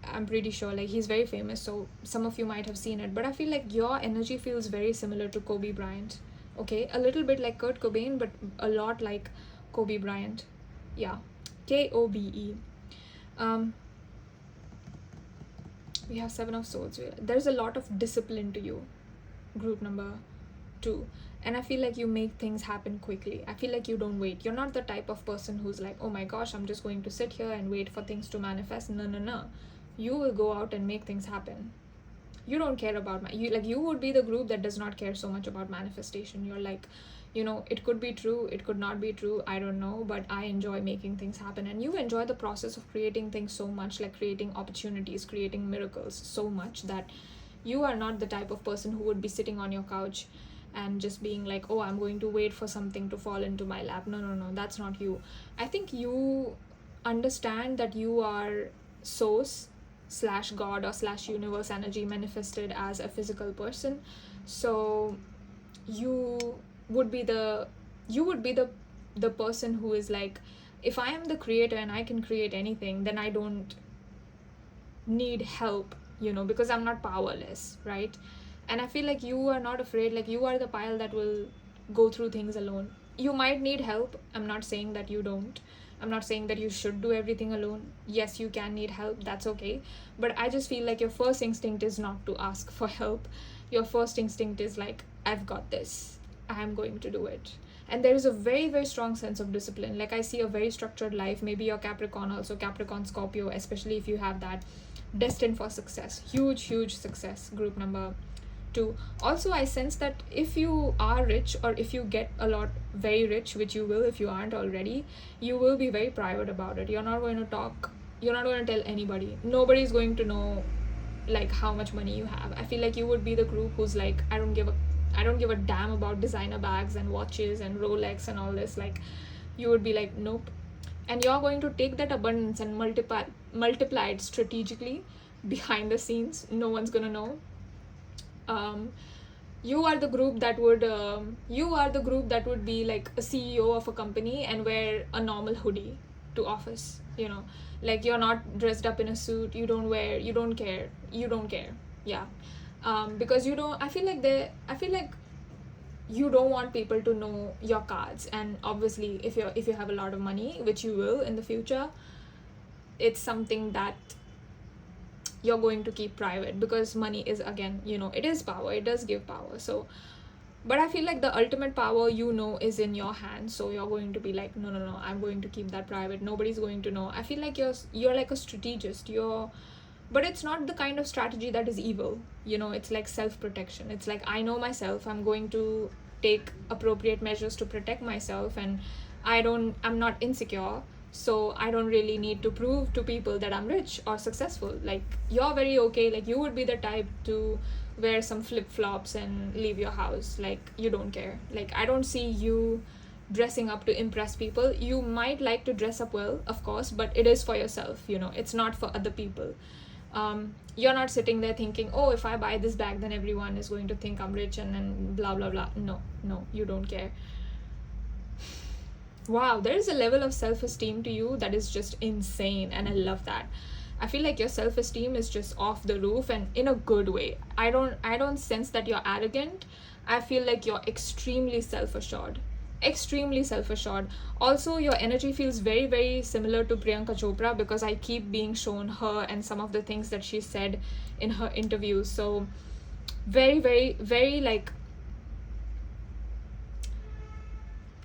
I'm pretty sure, like, he's very famous, so some of you might have seen it, but I feel like your energy feels very similar to Kobe Bryant. Okay, a little bit like Kurt Cobain, but a lot like Kobe Bryant. Yeah, Kobe. We have 7 of Swords. There's a lot of discipline to you, group number 2. And I feel like you make things happen quickly. I feel like you don't wait. You're not the type of person who's like, oh my gosh, I'm just going to sit here and wait for things to manifest. No. You will go out and make things happen. You don't care about you would be the group that does not care so much about manifestation. You're like, it could be true, it could not be true, I don't know, but I enjoy making things happen. And you enjoy the process of creating things so much, like creating opportunities, creating miracles so much, that you are not the type of person who would be sitting on your couch and just being like, oh, I'm going to wait for something to fall into my lap. No, that's not you. I think you understand that you are source / God or / universe energy manifested as a physical person. So you would be the person who is like, if I am the creator and I can create anything, then I don't need help, because I'm not powerless, right? And I feel like you are not afraid. Like, you are the pile that will go through things alone. You might need help. I'm not saying that you don't. I'm not saying that you should do everything alone. Yes, you can need help. That's okay. But I just feel like your first instinct is not to ask for help. Your first instinct is like, I've got this. I'm going to do it. And there is a very, very strong sense of discipline. Like, I see a very structured life. Maybe you're Capricorn also, Capricorn, Scorpio, especially if you have that, destined for success. Huge success, group number 2. Also, I sense that if you are rich, or if you get a lot very rich, which you will if you aren't already, you will be very private about it. You're not going to talk, you're not going to tell anybody. Nobody's going to know like how much money you have. I feel like you would be the group who's like, I don't give a damn about designer bags and watches and Rolex and all this. Like, you would be like, nope. And you're going to take that abundance and multiply it strategically behind the scenes. No one's gonna know. You are the group that would be like a CEO of a company and wear a normal hoodie to office, like, you're not dressed up in a suit, you don't care, yeah. Because I feel like you don't want people to know your cards. And obviously if you have a lot of money, which you will in the future, it's something that you're going to keep private, because money is, again, it is power, it does give power. So, but I feel like the ultimate power, is in your hands. So you're going to be like, no, I'm going to keep that private, nobody's going to know. I feel like you're like a strategist, but it's not the kind of strategy that is evil. It's like self-protection. It's like, I know myself, I'm going to take appropriate measures to protect myself, and I'm not insecure. So I don't really need to prove to people that I'm rich or successful. Like, you're very okay. Like, you would be the type to wear some flip-flops and leave your house. Like, you don't care. Like, I don't see you dressing up to impress people. You might like to dress up well, of course, but it is for yourself, it's not for other people. You're not sitting there thinking, oh, if I buy this bag, then everyone is going to think I'm rich and then blah, blah, blah. No, you don't care. Wow, there is a level of self-esteem to you that is just insane, and I love that. I feel like your self-esteem is just off the roof, and in a good way. I don't sense that you're arrogant. I feel like you're extremely self-assured. extremely self-assured. Also, your energy feels very, very similar to Priyanka Chopra, because I keep being shown her and some of the things that she said in her interviews. So very, very, very like,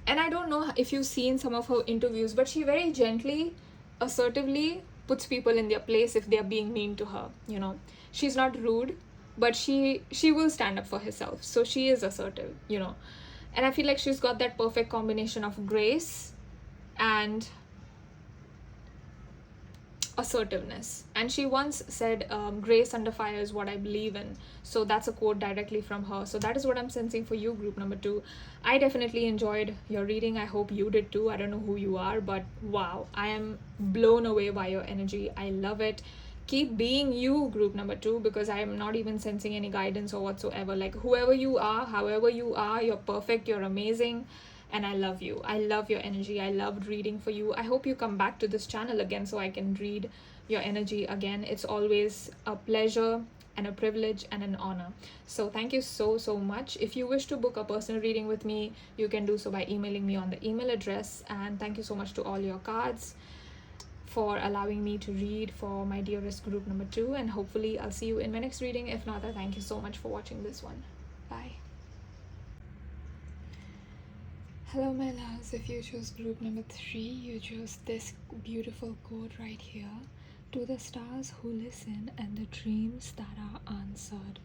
and I don't know if you've seen some of her interviews, but she very gently, assertively puts people in their place if they're being mean to her, you know. She's not rude, but she will stand up for herself. So she is assertive, you know. And I feel like she's got that perfect combination of grace and assertiveness. And she once said, grace under fire is what I believe in. So that's a quote directly from her. So that is what I'm sensing for you, group number 2. I definitely enjoyed your reading. I hope you did too. I don't know who you are, but wow, I am blown away by your energy. I love it. Keep being you, group number 2, because I am not even sensing any guidance or whatsoever. Like, whoever you are, however you are, you're perfect, you're amazing, and I love you. I love your energy. I loved reading for you. I hope you come back to this channel again so I can read your energy again. It's always a pleasure and a privilege and an honor. So thank you so, so much. If you wish to book a personal reading with me, you can do so by emailing me on the email address. And thank you so much to all your cards for allowing me to read for my dearest group number 2. And hopefully I'll see you in my next reading. If not, thank you so much for watching this one. Bye. Hello my loves, if you chose group number 3, you chose this beautiful quote right here. To the stars who listen and the dreams that are answered.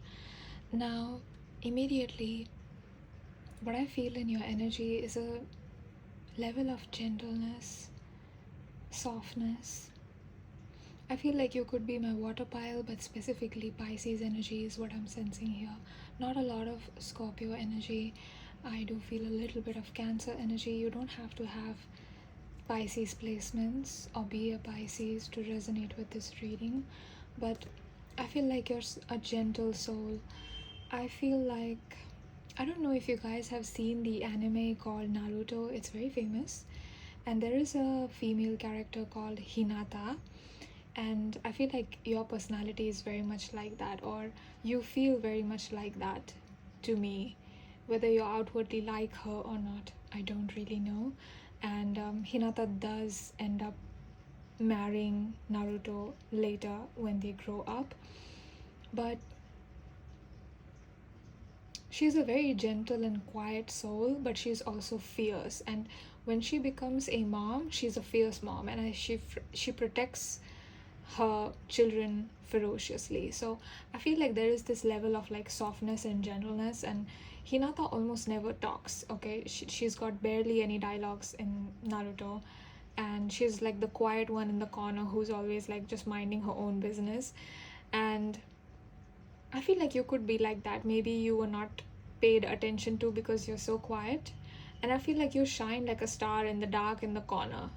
Now, immediately, what I feel in your energy is a level of gentleness, softness. I feel like you could be my water pile, but specifically Pisces energy is what I'm sensing here. Not a lot of Scorpio energy. I do feel a little bit of Cancer energy. You don't have to have Pisces placements or be a Pisces to resonate with this reading, but I feel like you're a gentle soul. I feel like, I don't know if you guys have seen the anime called Naruto. It's very famous, and there is a female character called Hinata, and I feel like your personality is very much like that, or you feel very much like that to me. Whether you outwardly like her or not, I don't really know. And Hinata does end up marrying Naruto later when they grow up, but she's a very gentle and quiet soul, but she's also fierce. And when she becomes a mom, she's a fierce mom, and she protects her children ferociously. So I feel like there is this level of like softness and gentleness, and Hinata almost never talks, okay? She's got barely any dialogues in Naruto, and she's like the quiet one in the corner who's always like just minding her own business. And I feel like you could be like that. Maybe you were not paid attention to because you're so quiet, and I feel like you shine like a star in the dark in the corner.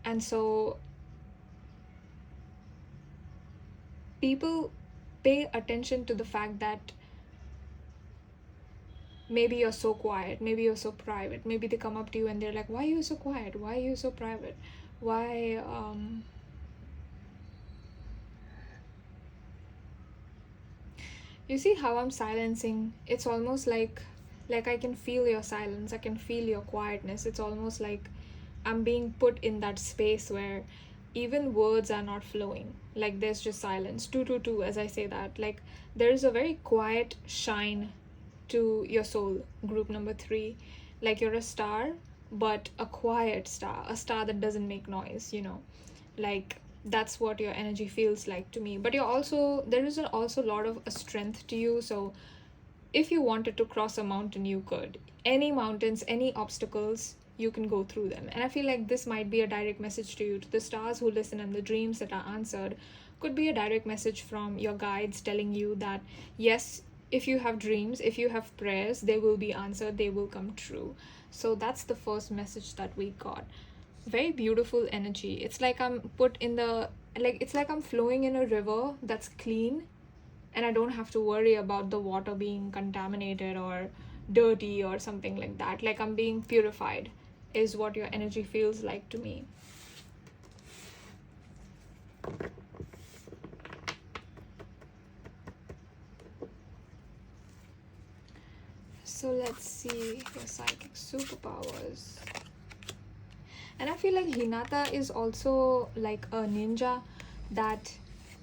And so people pay attention to the fact that maybe you're so quiet, maybe you're so private. Maybe they come up to you and they're like, why are you so quiet? Why are you so private? Why you see how I'm silencing? It's almost like I can feel your silence, I can feel your quietness. It's almost like I'm being put in that space where even words are not flowing. Like there's just silence. 222 as I say that. Like there is a very quiet shine to your soul, group number 3. Like you're a star, but a quiet star, a star that doesn't make noise, you know. Like that's what your energy feels like to me. But you're also, there is also a lot of a strength to you. So if you wanted to cross a mountain, you could. Any mountains, any obstacles, you can go through them. And I feel like this might be a direct message to you. To the stars who listen and the dreams that are answered could be a direct message from your guides telling you that yes, if you have dreams, if you have prayers, they will be answered, they will come true. So that's the first message that we got. Very beautiful energy. It's like I'm put in the, like it's like I'm flowing in a river that's clean, and I don't have to worry about the water being contaminated or dirty or something like that. Like I'm being purified is what your energy feels like to me. So let's see your psychic superpowers. And I feel like Hinata is also like a ninja that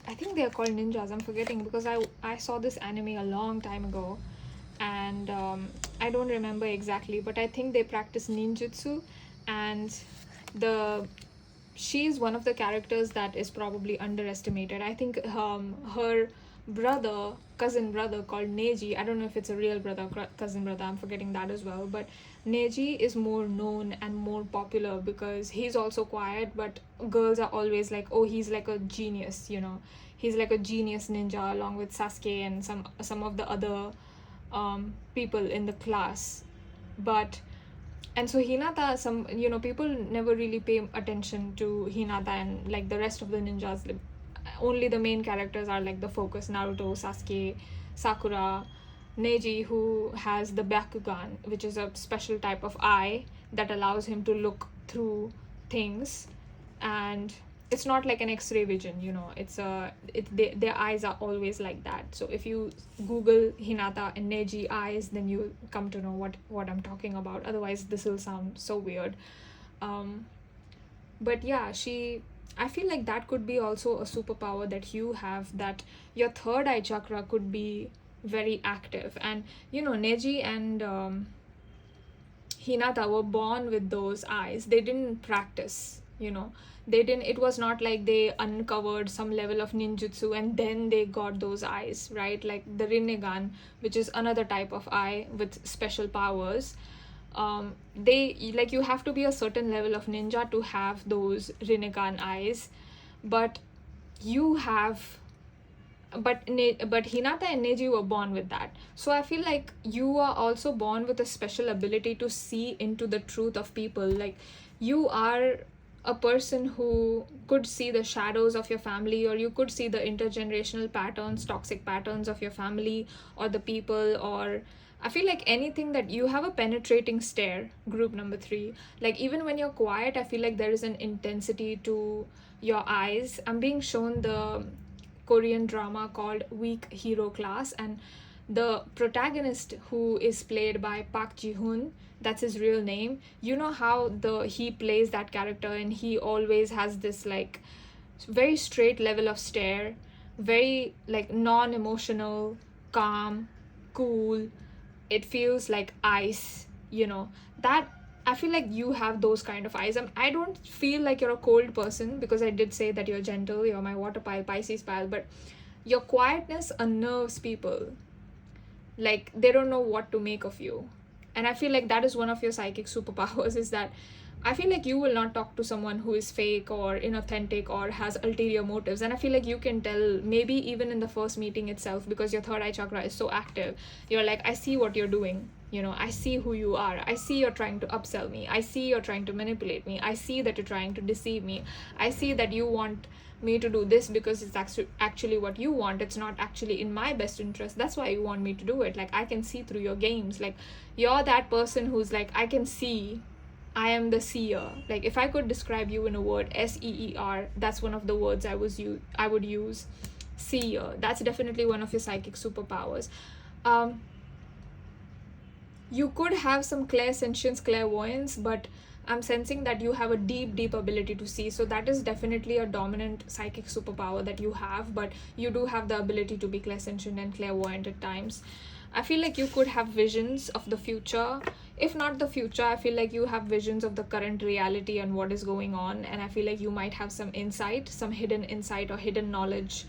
I think they are called ninjas. I'm forgetting because I saw this anime a long time ago, and I don't remember exactly, but I think they practice ninjutsu, and the she is one of the characters that is probably underestimated. I think her cousin brother called Neji, I don't know if it's a real brother cousin brother, I'm forgetting that as well, but Neji is more known and more popular because he's also quiet, but girls are always like, oh, he's like a genius, he's like a genius ninja along with Sasuke and some of the other people in the class. But and so Hinata, people never really pay attention to Hinata, and like the rest of the ninjas, only the main characters are like the focus: Naruto, Sasuke, Sakura, Neji, who has the Byakugan, which is a special type of eye that allows him to look through things, and it's not like an X-ray vision, their eyes are always like that. So if you Google Hinata and Neji eyes, then you come to know what I'm talking about. Otherwise, this will sound so weird. But yeah, I feel like that could be also a superpower that you have, that your third eye chakra could be very active. And Neji and Hinata were born with those eyes. They didn't practice, it was not like they uncovered some level of ninjutsu and then they got those eyes, right? Like the Rinnegan, which is another type of eye with special powers. You have to be a certain level of ninja to have those Rinnegan eyes, but Hinata and Neji were born with that. So I feel like you are also born with a special ability to see into the truth of people. Like you are a person who could see the shadows of your family, or you could see the intergenerational patterns, toxic patterns of your family or the people, or I feel like anything that you have a penetrating stare, group number 3. Like even when you're quiet, I feel like there is an intensity to your eyes. I'm being shown the Korean drama called Weak Hero Class, and the protagonist, who is played by Park Ji-hoon, that's his real name. You know how he plays that character, and he always has this like very straight level of stare, very like non-emotional, calm, cool. It feels like ice, that I feel like you have those kind of eyes. I don't feel like you're a cold person, because I did say that you're gentle, you're my water pile, Pisces pile, but your quietness unnerves people. Like they don't know what to make of you. And I feel like that is one of your psychic superpowers, is that I feel like you will not talk to someone who is fake or inauthentic or has ulterior motives. And I feel like you can tell, maybe even in the first meeting itself, because your third eye chakra is so active. You're like, I see what you're doing. I see who you are. I see you're trying to upsell me. I see you're trying to manipulate me. I see that you're trying to deceive me. I see that you want me to do this because it's actually what you want. It's not actually in my best interest. That's why you want me to do it. Like I can see through your games. Like you're that person who's like, I can see. I am the seer. Like if I could describe you in a word, SEER, that's one of the words I would use. Seer. That's definitely one of your psychic superpowers. You could have some clairsentience, clairvoyance, but I'm sensing that you have a deep ability to see. So that is definitely a dominant psychic superpower that you have, but you do have the ability to be clairsentient and clairvoyant at times. I feel like you could have visions of the future. If not the future, I feel like you have visions of the current reality and what is going on. And I feel like you might have some insight, some hidden insight or hidden knowledge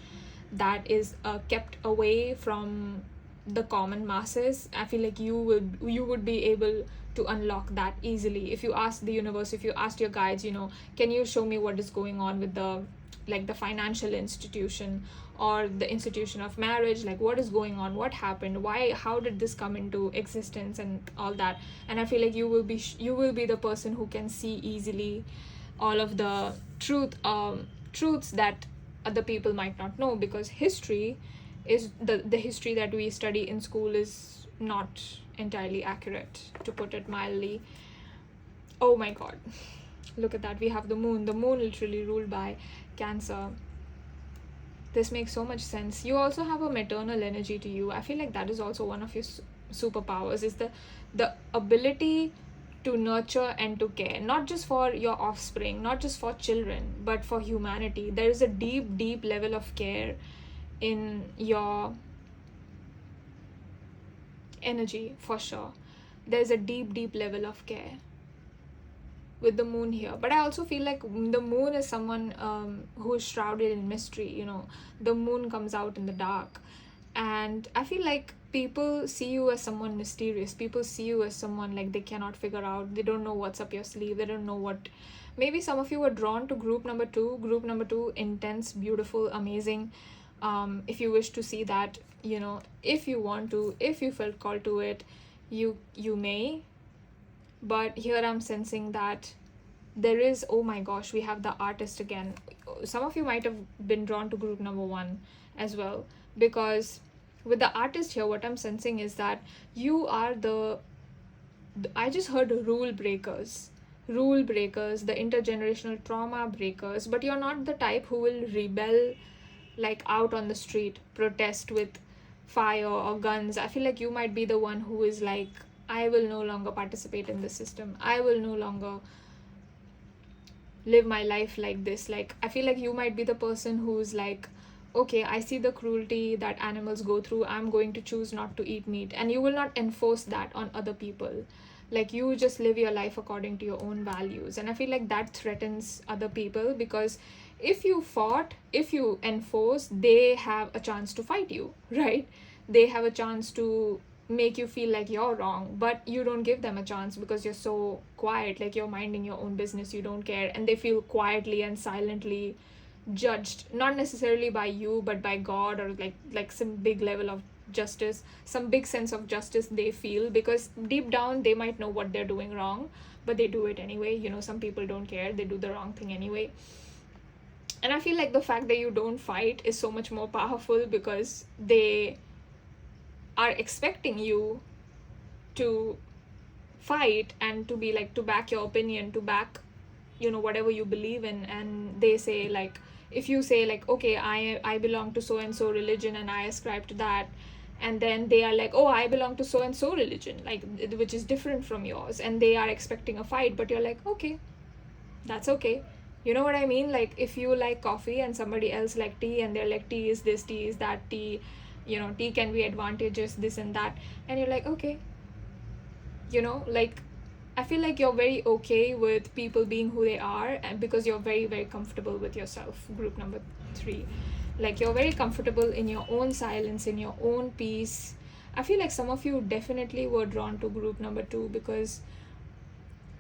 that is kept away from the common masses. I feel like you would be able to unlock that easily. If you ask the universe, if you asked your guides, can you show me what is going on with the financial institution or the institution of marriage, like what is going on, what happened, why, how did this come into existence, and all that. And I feel like you will be the person who can see easily all of the truths that other people might not know, because history is the history that we study in school is not entirely accurate, to put it mildly. Oh my god, look at that. We have the moon literally ruled by Cancer. This makes so much sense. You also have a maternal energy to you. I feel like that is also one of your superpowers, is the ability to nurture and to care, not just for your offspring, not just for children, but for humanity. There is a deep level of care in your energy, for sure. There's a deep level of care with the moon here. But I also feel like the moon is someone who is shrouded in mystery. You know, the moon comes out in the dark, and I feel like people see you as someone mysterious. People see you as someone like they cannot figure out, they don't know what's up your sleeve, they don't know what. Maybe some of you were drawn to group number 2. Group number 2, intense, beautiful, amazing. If you wish to see that, you know, if you want to, if you felt called to it, you may. But here I'm sensing that there is, oh my gosh, we have the artist again. Some of you might have been drawn to group number 1 as well, because with the artist here, what I'm sensing is that you are I just heard rule breakers, the intergenerational trauma breakers. But you're not the type who will rebel like out on the street, protest with fire or guns. I feel like you might be the one who is like, I will no longer participate in this system, I will no longer live my life like this. Like, I feel like you might be the person who's like, okay, I see the cruelty that animals go through, I'm going to choose not to eat meat. And you will not enforce that on other people. Like, you just live your life according to your own values. And I feel like that threatens other people, because if you enforce, they have a chance to fight you, right? They have a chance to make you feel like you're wrong, but you don't give them a chance because you're so quiet, like you're minding your own business, you don't care, and they feel quietly and silently judged, not necessarily by you, but by God, or like some big level of justice, some big sense of justice they feel, because deep down they might know what they're doing wrong, but they do it anyway. You know, some people don't care, they do the wrong thing anyway. And I feel like the fact that you don't fight is so much more powerful, because they are expecting you to fight and to be like, to back your opinion, to back, you know, whatever you believe in. And they say like, if you say like, okay, I belong to so and so religion and I ascribe to that, and then they are like, oh, I belong to so and so religion, like, which is different from yours, and they are expecting a fight, but you're like, okay, that's okay. You know what I mean? Like, if you like coffee and somebody else like tea, and they're like, tea is this, tea is that, tea, you know, tea can be advantageous, this and that, and you're like, okay, you know, like, I feel like you're very okay with people being who they are, and because you're very comfortable with yourself. Group number 3, like, you're very comfortable in your own silence, in your own peace. I feel like some of you definitely were drawn to group number 2, because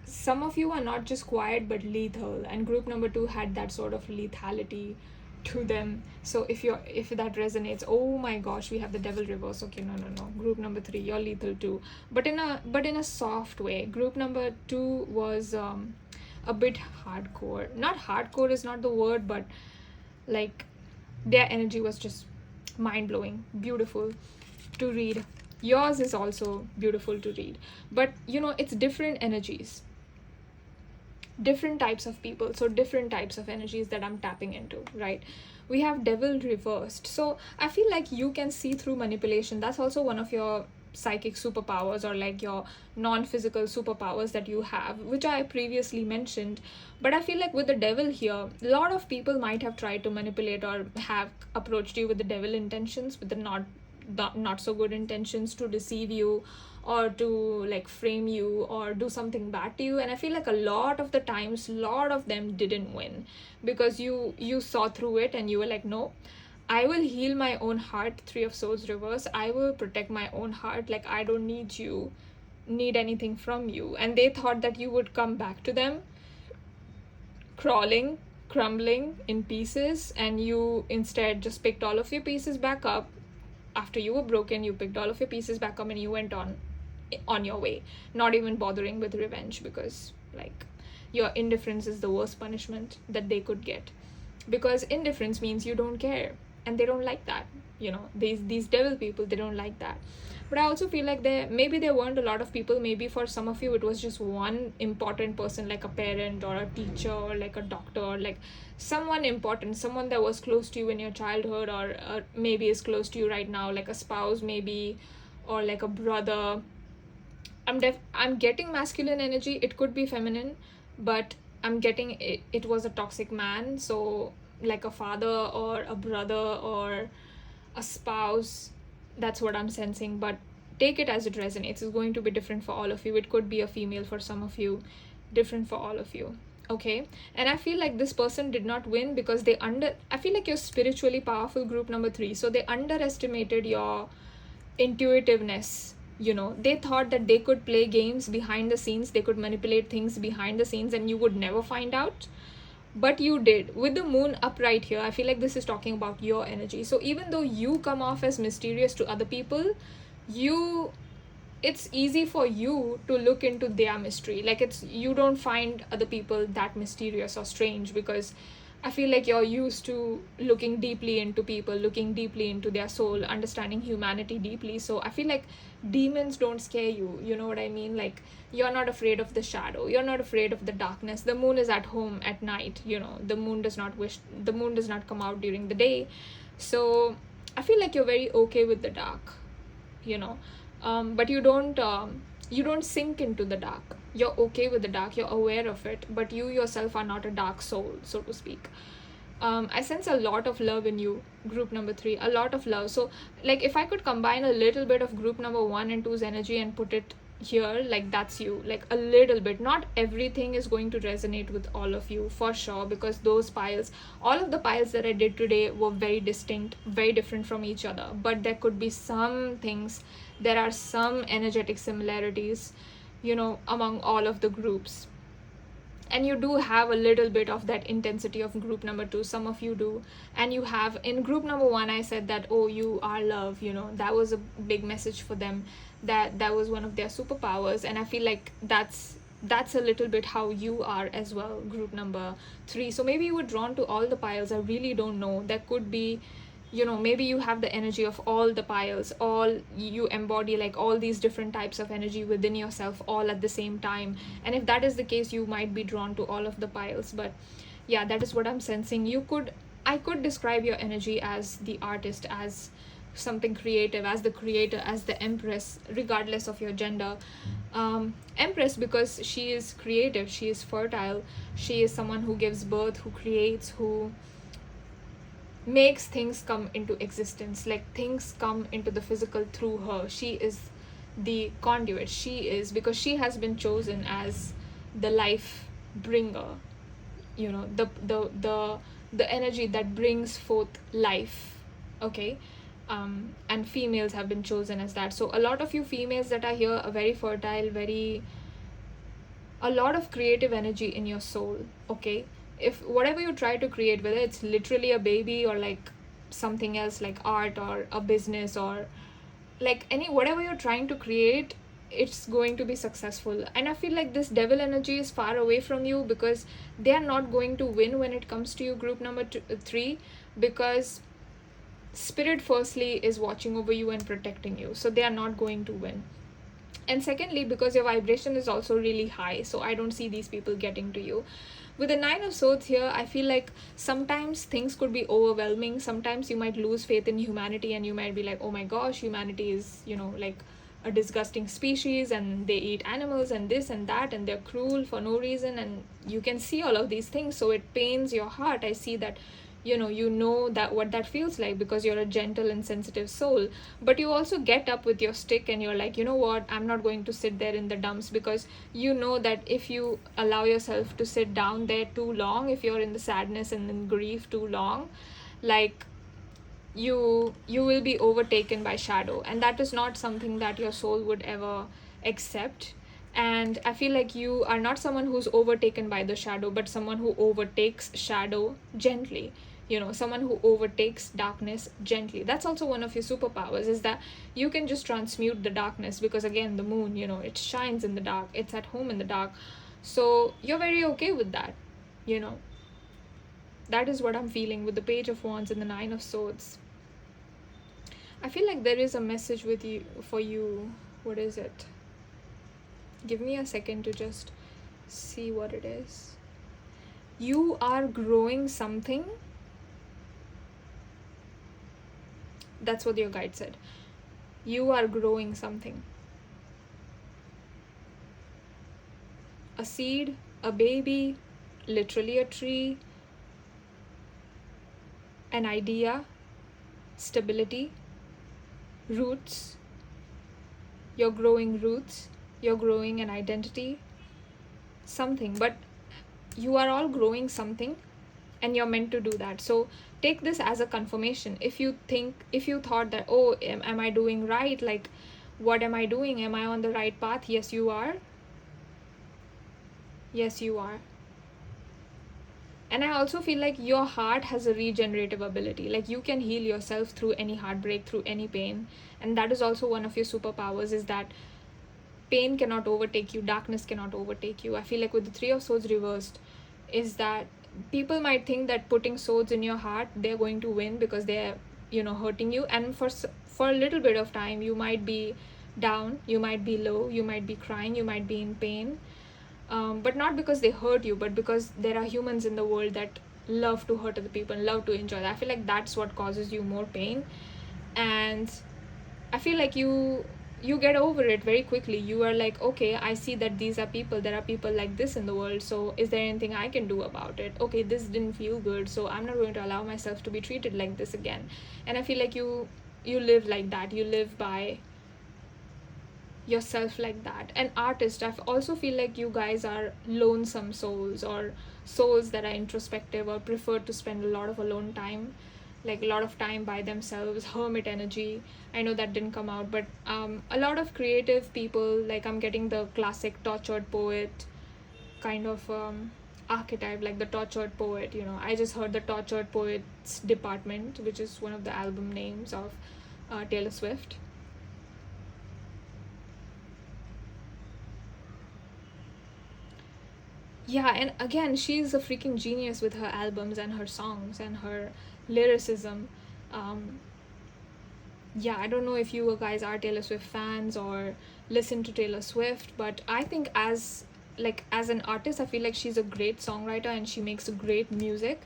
some of you are not just quiet but lethal, and group number 2 had that sort of lethality to them. So if that resonates, oh my gosh, we have the devil reverse. Okay, no, group number 3, you're lethal too, but in a soft way. Group number 2 was a bit hardcore. Not hardcore is not the word, but like, their energy was just mind-blowing, beautiful to read. Yours is also beautiful to read, but you know, it's different energies, different types of people, so different types of energies that I'm tapping into, right? We have devil reversed, so I feel like you can see through manipulation. That's also one of your psychic superpowers, or like your non-physical superpowers that you have, which I previously mentioned. But I feel like with the devil here, a lot of people might have tried to manipulate or have approached you with the devil intentions, with the not so good intentions, to deceive you or to like frame you or do something bad to you. And I feel like a lot of the times, a lot of them didn't win, because you saw through it and you were like, no, I will heal my own heart. 3 of Swords reverse, I will protect my own heart. Like, I don't need anything from you. And they thought that you would come back to them crawling, crumbling in pieces, and you instead just picked all of your pieces back up. After you were broken, you picked all of your pieces back up and you went on your way, not even bothering with revenge, because like, your indifference is the worst punishment that they could get, because indifference means you don't care, and they don't like that. these devil people, they don't like that. But I also feel like there weren't a lot of people. Maybe for some of you it was just one important person, like a parent or a teacher or like a doctor, or like someone important, someone that was close to you in your childhood, or maybe is close to you right now, like a spouse maybe, or like a brother. I'm getting masculine energy. It could be feminine, but I'm getting it was a toxic man. So like a father or a brother or a spouse, that's what I'm sensing. But take it as it resonates. It's going to be different for all of you. It could be a female for some of you, different for all of you. Okay. And I feel like this person did not win because I feel like you're spiritually powerful, group number 3. So they underestimated your intuitiveness. They thought that they could play games behind the scenes, they could manipulate things behind the scenes, and you would never find out. But you did. With the moon upright here, I feel like this is talking about your energy. So even though you come off as mysterious to other people, it's easy for you to look into their mystery. Like, you don't find other people that mysterious or strange, because I feel like you're used to looking deeply into people, looking deeply into their soul, understanding humanity deeply. So I feel like demons don't scare you. You know what I mean? Like, you're not afraid of the shadow. You're not afraid of the darkness. The moon is at home at night. The moon does not come out during the day. So I feel like you're very okay with the dark, but you don't sink into the dark. You're okay with the dark, you're aware of it, but you yourself are not a dark soul, so to speak. I sense a lot of love in you, group number 3, a lot of love. So like, if I could combine a little bit of group number 1 and 2's energy and put it here, like, that's you, like a little bit. Not everything is going to resonate with all of you, for sure, because those piles, all of the piles that I did today were very distinct, very different from each other. But there could be some things, there are some energetic similarities, among all of the groups. And you do have a little bit of that intensity of group number 2, some of you do. And you have in group number 1, I said that, oh, you are love, that was a big message for them, that was one of their superpowers. And I feel like that's a little bit how you are as well, group number 3. So maybe you were drawn to all the piles, I really don't know. There could be, maybe you have the energy of all the piles, all you embody, like all these different types of energy within yourself all at the same time. And if that is the case, you might be drawn to all of the piles. But yeah, that is what I'm sensing. I could describe your energy as the artist, as something creative, as the creator, as the empress, regardless of your gender. Empress, because she is creative, she is fertile, she is someone who gives birth, who creates, who makes things come into existence, like things come into the physical through her. She is the conduit. Because she has been chosen as the life bringer, the energy that brings forth life. Okay. And females have been chosen as that. So a lot of you females that are here are very fertile, a lot of creative energy in your soul. Okay. If whatever you try to create, whether it's literally a baby or like something else, like art or a business, or like whatever you're trying to create, it's going to be successful. And I feel like this devil energy is far away from you, because they are not going to win when it comes to you, group number 3, because spirit firstly is watching over you and protecting you, so they are not going to win. And secondly, because your vibration is also really high, so I don't see these people getting to you. With the 9 of Swords here, I feel like sometimes things could be overwhelming. Sometimes you might lose faith in humanity, and you might be like, oh my gosh, humanity is, like a disgusting species, and they eat animals and this and that, and they're cruel for no reason, and you can see all of these things, so it pains your heart. I see that you know that what that feels like, because you're a gentle and sensitive soul. But you also get up with your stick and you're like, you know what, I'm not going to sit there in the dumps, because you know that if you allow yourself to sit down there too long, if you're in the sadness and in grief too long, like you will be overtaken by shadow, and that is not something that your soul would ever accept. And I feel like you are not someone who's overtaken by the shadow, but someone who overtakes shadow gently, someone who overtakes darkness gently. That's also one of your superpowers, is that you can just transmute the darkness, because again, the moon, it shines in the dark, it's at home in the dark. So you're very okay with that. That is what I'm feeling with the Page of Wands and the 9 of Swords. I feel like there is a message with you for you. What is it? Give me a second to just see what it is. You are growing something. That's what your guide said. You are growing something. A seed, a baby, literally a tree, an idea, stability, roots. You're growing roots, you're growing an identity, something. But you are all growing something, and you're meant to do that. So take this as a confirmation. If you thought that, oh, am I doing right? Like, what am I doing? Am I on the right path? Yes, you are. Yes, you are. And I also feel like your heart has a regenerative ability. Like, you can heal yourself through any heartbreak, through any pain. And that is also one of your superpowers, is that pain cannot overtake you, darkness cannot overtake you. I feel like with the Three of Swords reversed, is that people might think that putting swords in your heart, they're going to win because they're, hurting you. And for a little bit of time, you might be down, you might be low, you might be crying, you might be in pain. But not because they hurt you, but because there are humans in the world that love to hurt other people and love to enjoy that. I feel like that's what causes you more pain. And I feel like you get over it very quickly. You are like, okay, I see that there are people like this in the world, so is there anything I can do about it? Okay, this didn't feel good, so I'm not going to allow myself to be treated like this again. And I feel like you live like that. You live by yourself like that. An artist, I also feel like you guys are lonesome souls, or souls that are introspective or prefer to spend a lot of alone time, like a lot of time by themselves. Hermit energy, I know that didn't come out, but a lot of creative people, like I'm getting the classic tortured poet kind of archetype, like the tortured poet. I just heard the tortured poets department, which is one of the album names of Taylor Swift. Yeah, and again, she's a freaking genius with her albums and her songs and her lyricism. Yeah, I don't know if you guys are Taylor Swift fans or listen to Taylor Swift, but I think as an artist, I feel like she's a great songwriter and she makes great music.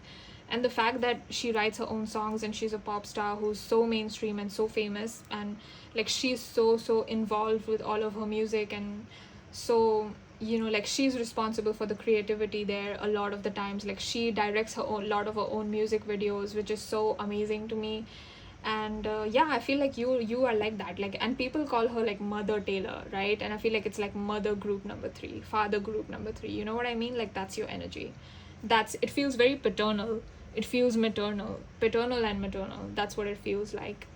And the fact that she writes her own songs, and she's a pop star who's so mainstream and so famous, and like she's so involved with all of her music, and so like she's responsible for the creativity there a lot of the times. Like she directs a lot of her own music videos, which is so amazing to me. And yeah, I feel like you are like that. Like, and people call her like Mother Taylor, right? And I feel like it's like mother group number 3, father group number 3, you know what I mean? Like, that's your energy. It feels very paternal, it feels paternal and maternal. That's what it feels like.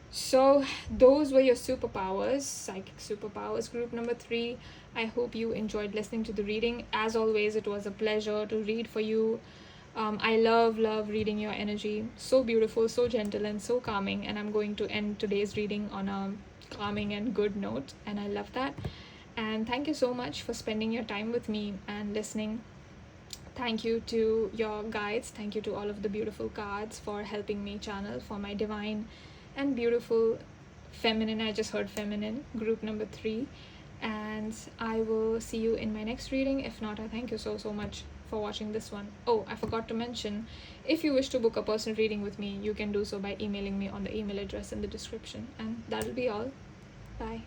So those were your superpowers, psychic superpowers, group number 3. I hope you enjoyed listening to the reading. As always, it was a pleasure to read for you. I love reading your energy. So beautiful, so gentle, and so calming. And I'm going to end today's reading on a calming and good note. And I love that. And thank you so much for spending your time with me and listening. Thank you to your guides. Thank you to all of the beautiful cards for helping me channel for my divine and beautiful feminine. I just heard feminine, group number 3. And I will see you in my next reading. If not, I thank you so much for watching this one. Oh, I forgot to mention, if you wish to book a personal reading with me, you can do so by emailing me on the email address in the description. And that'll be all. Bye.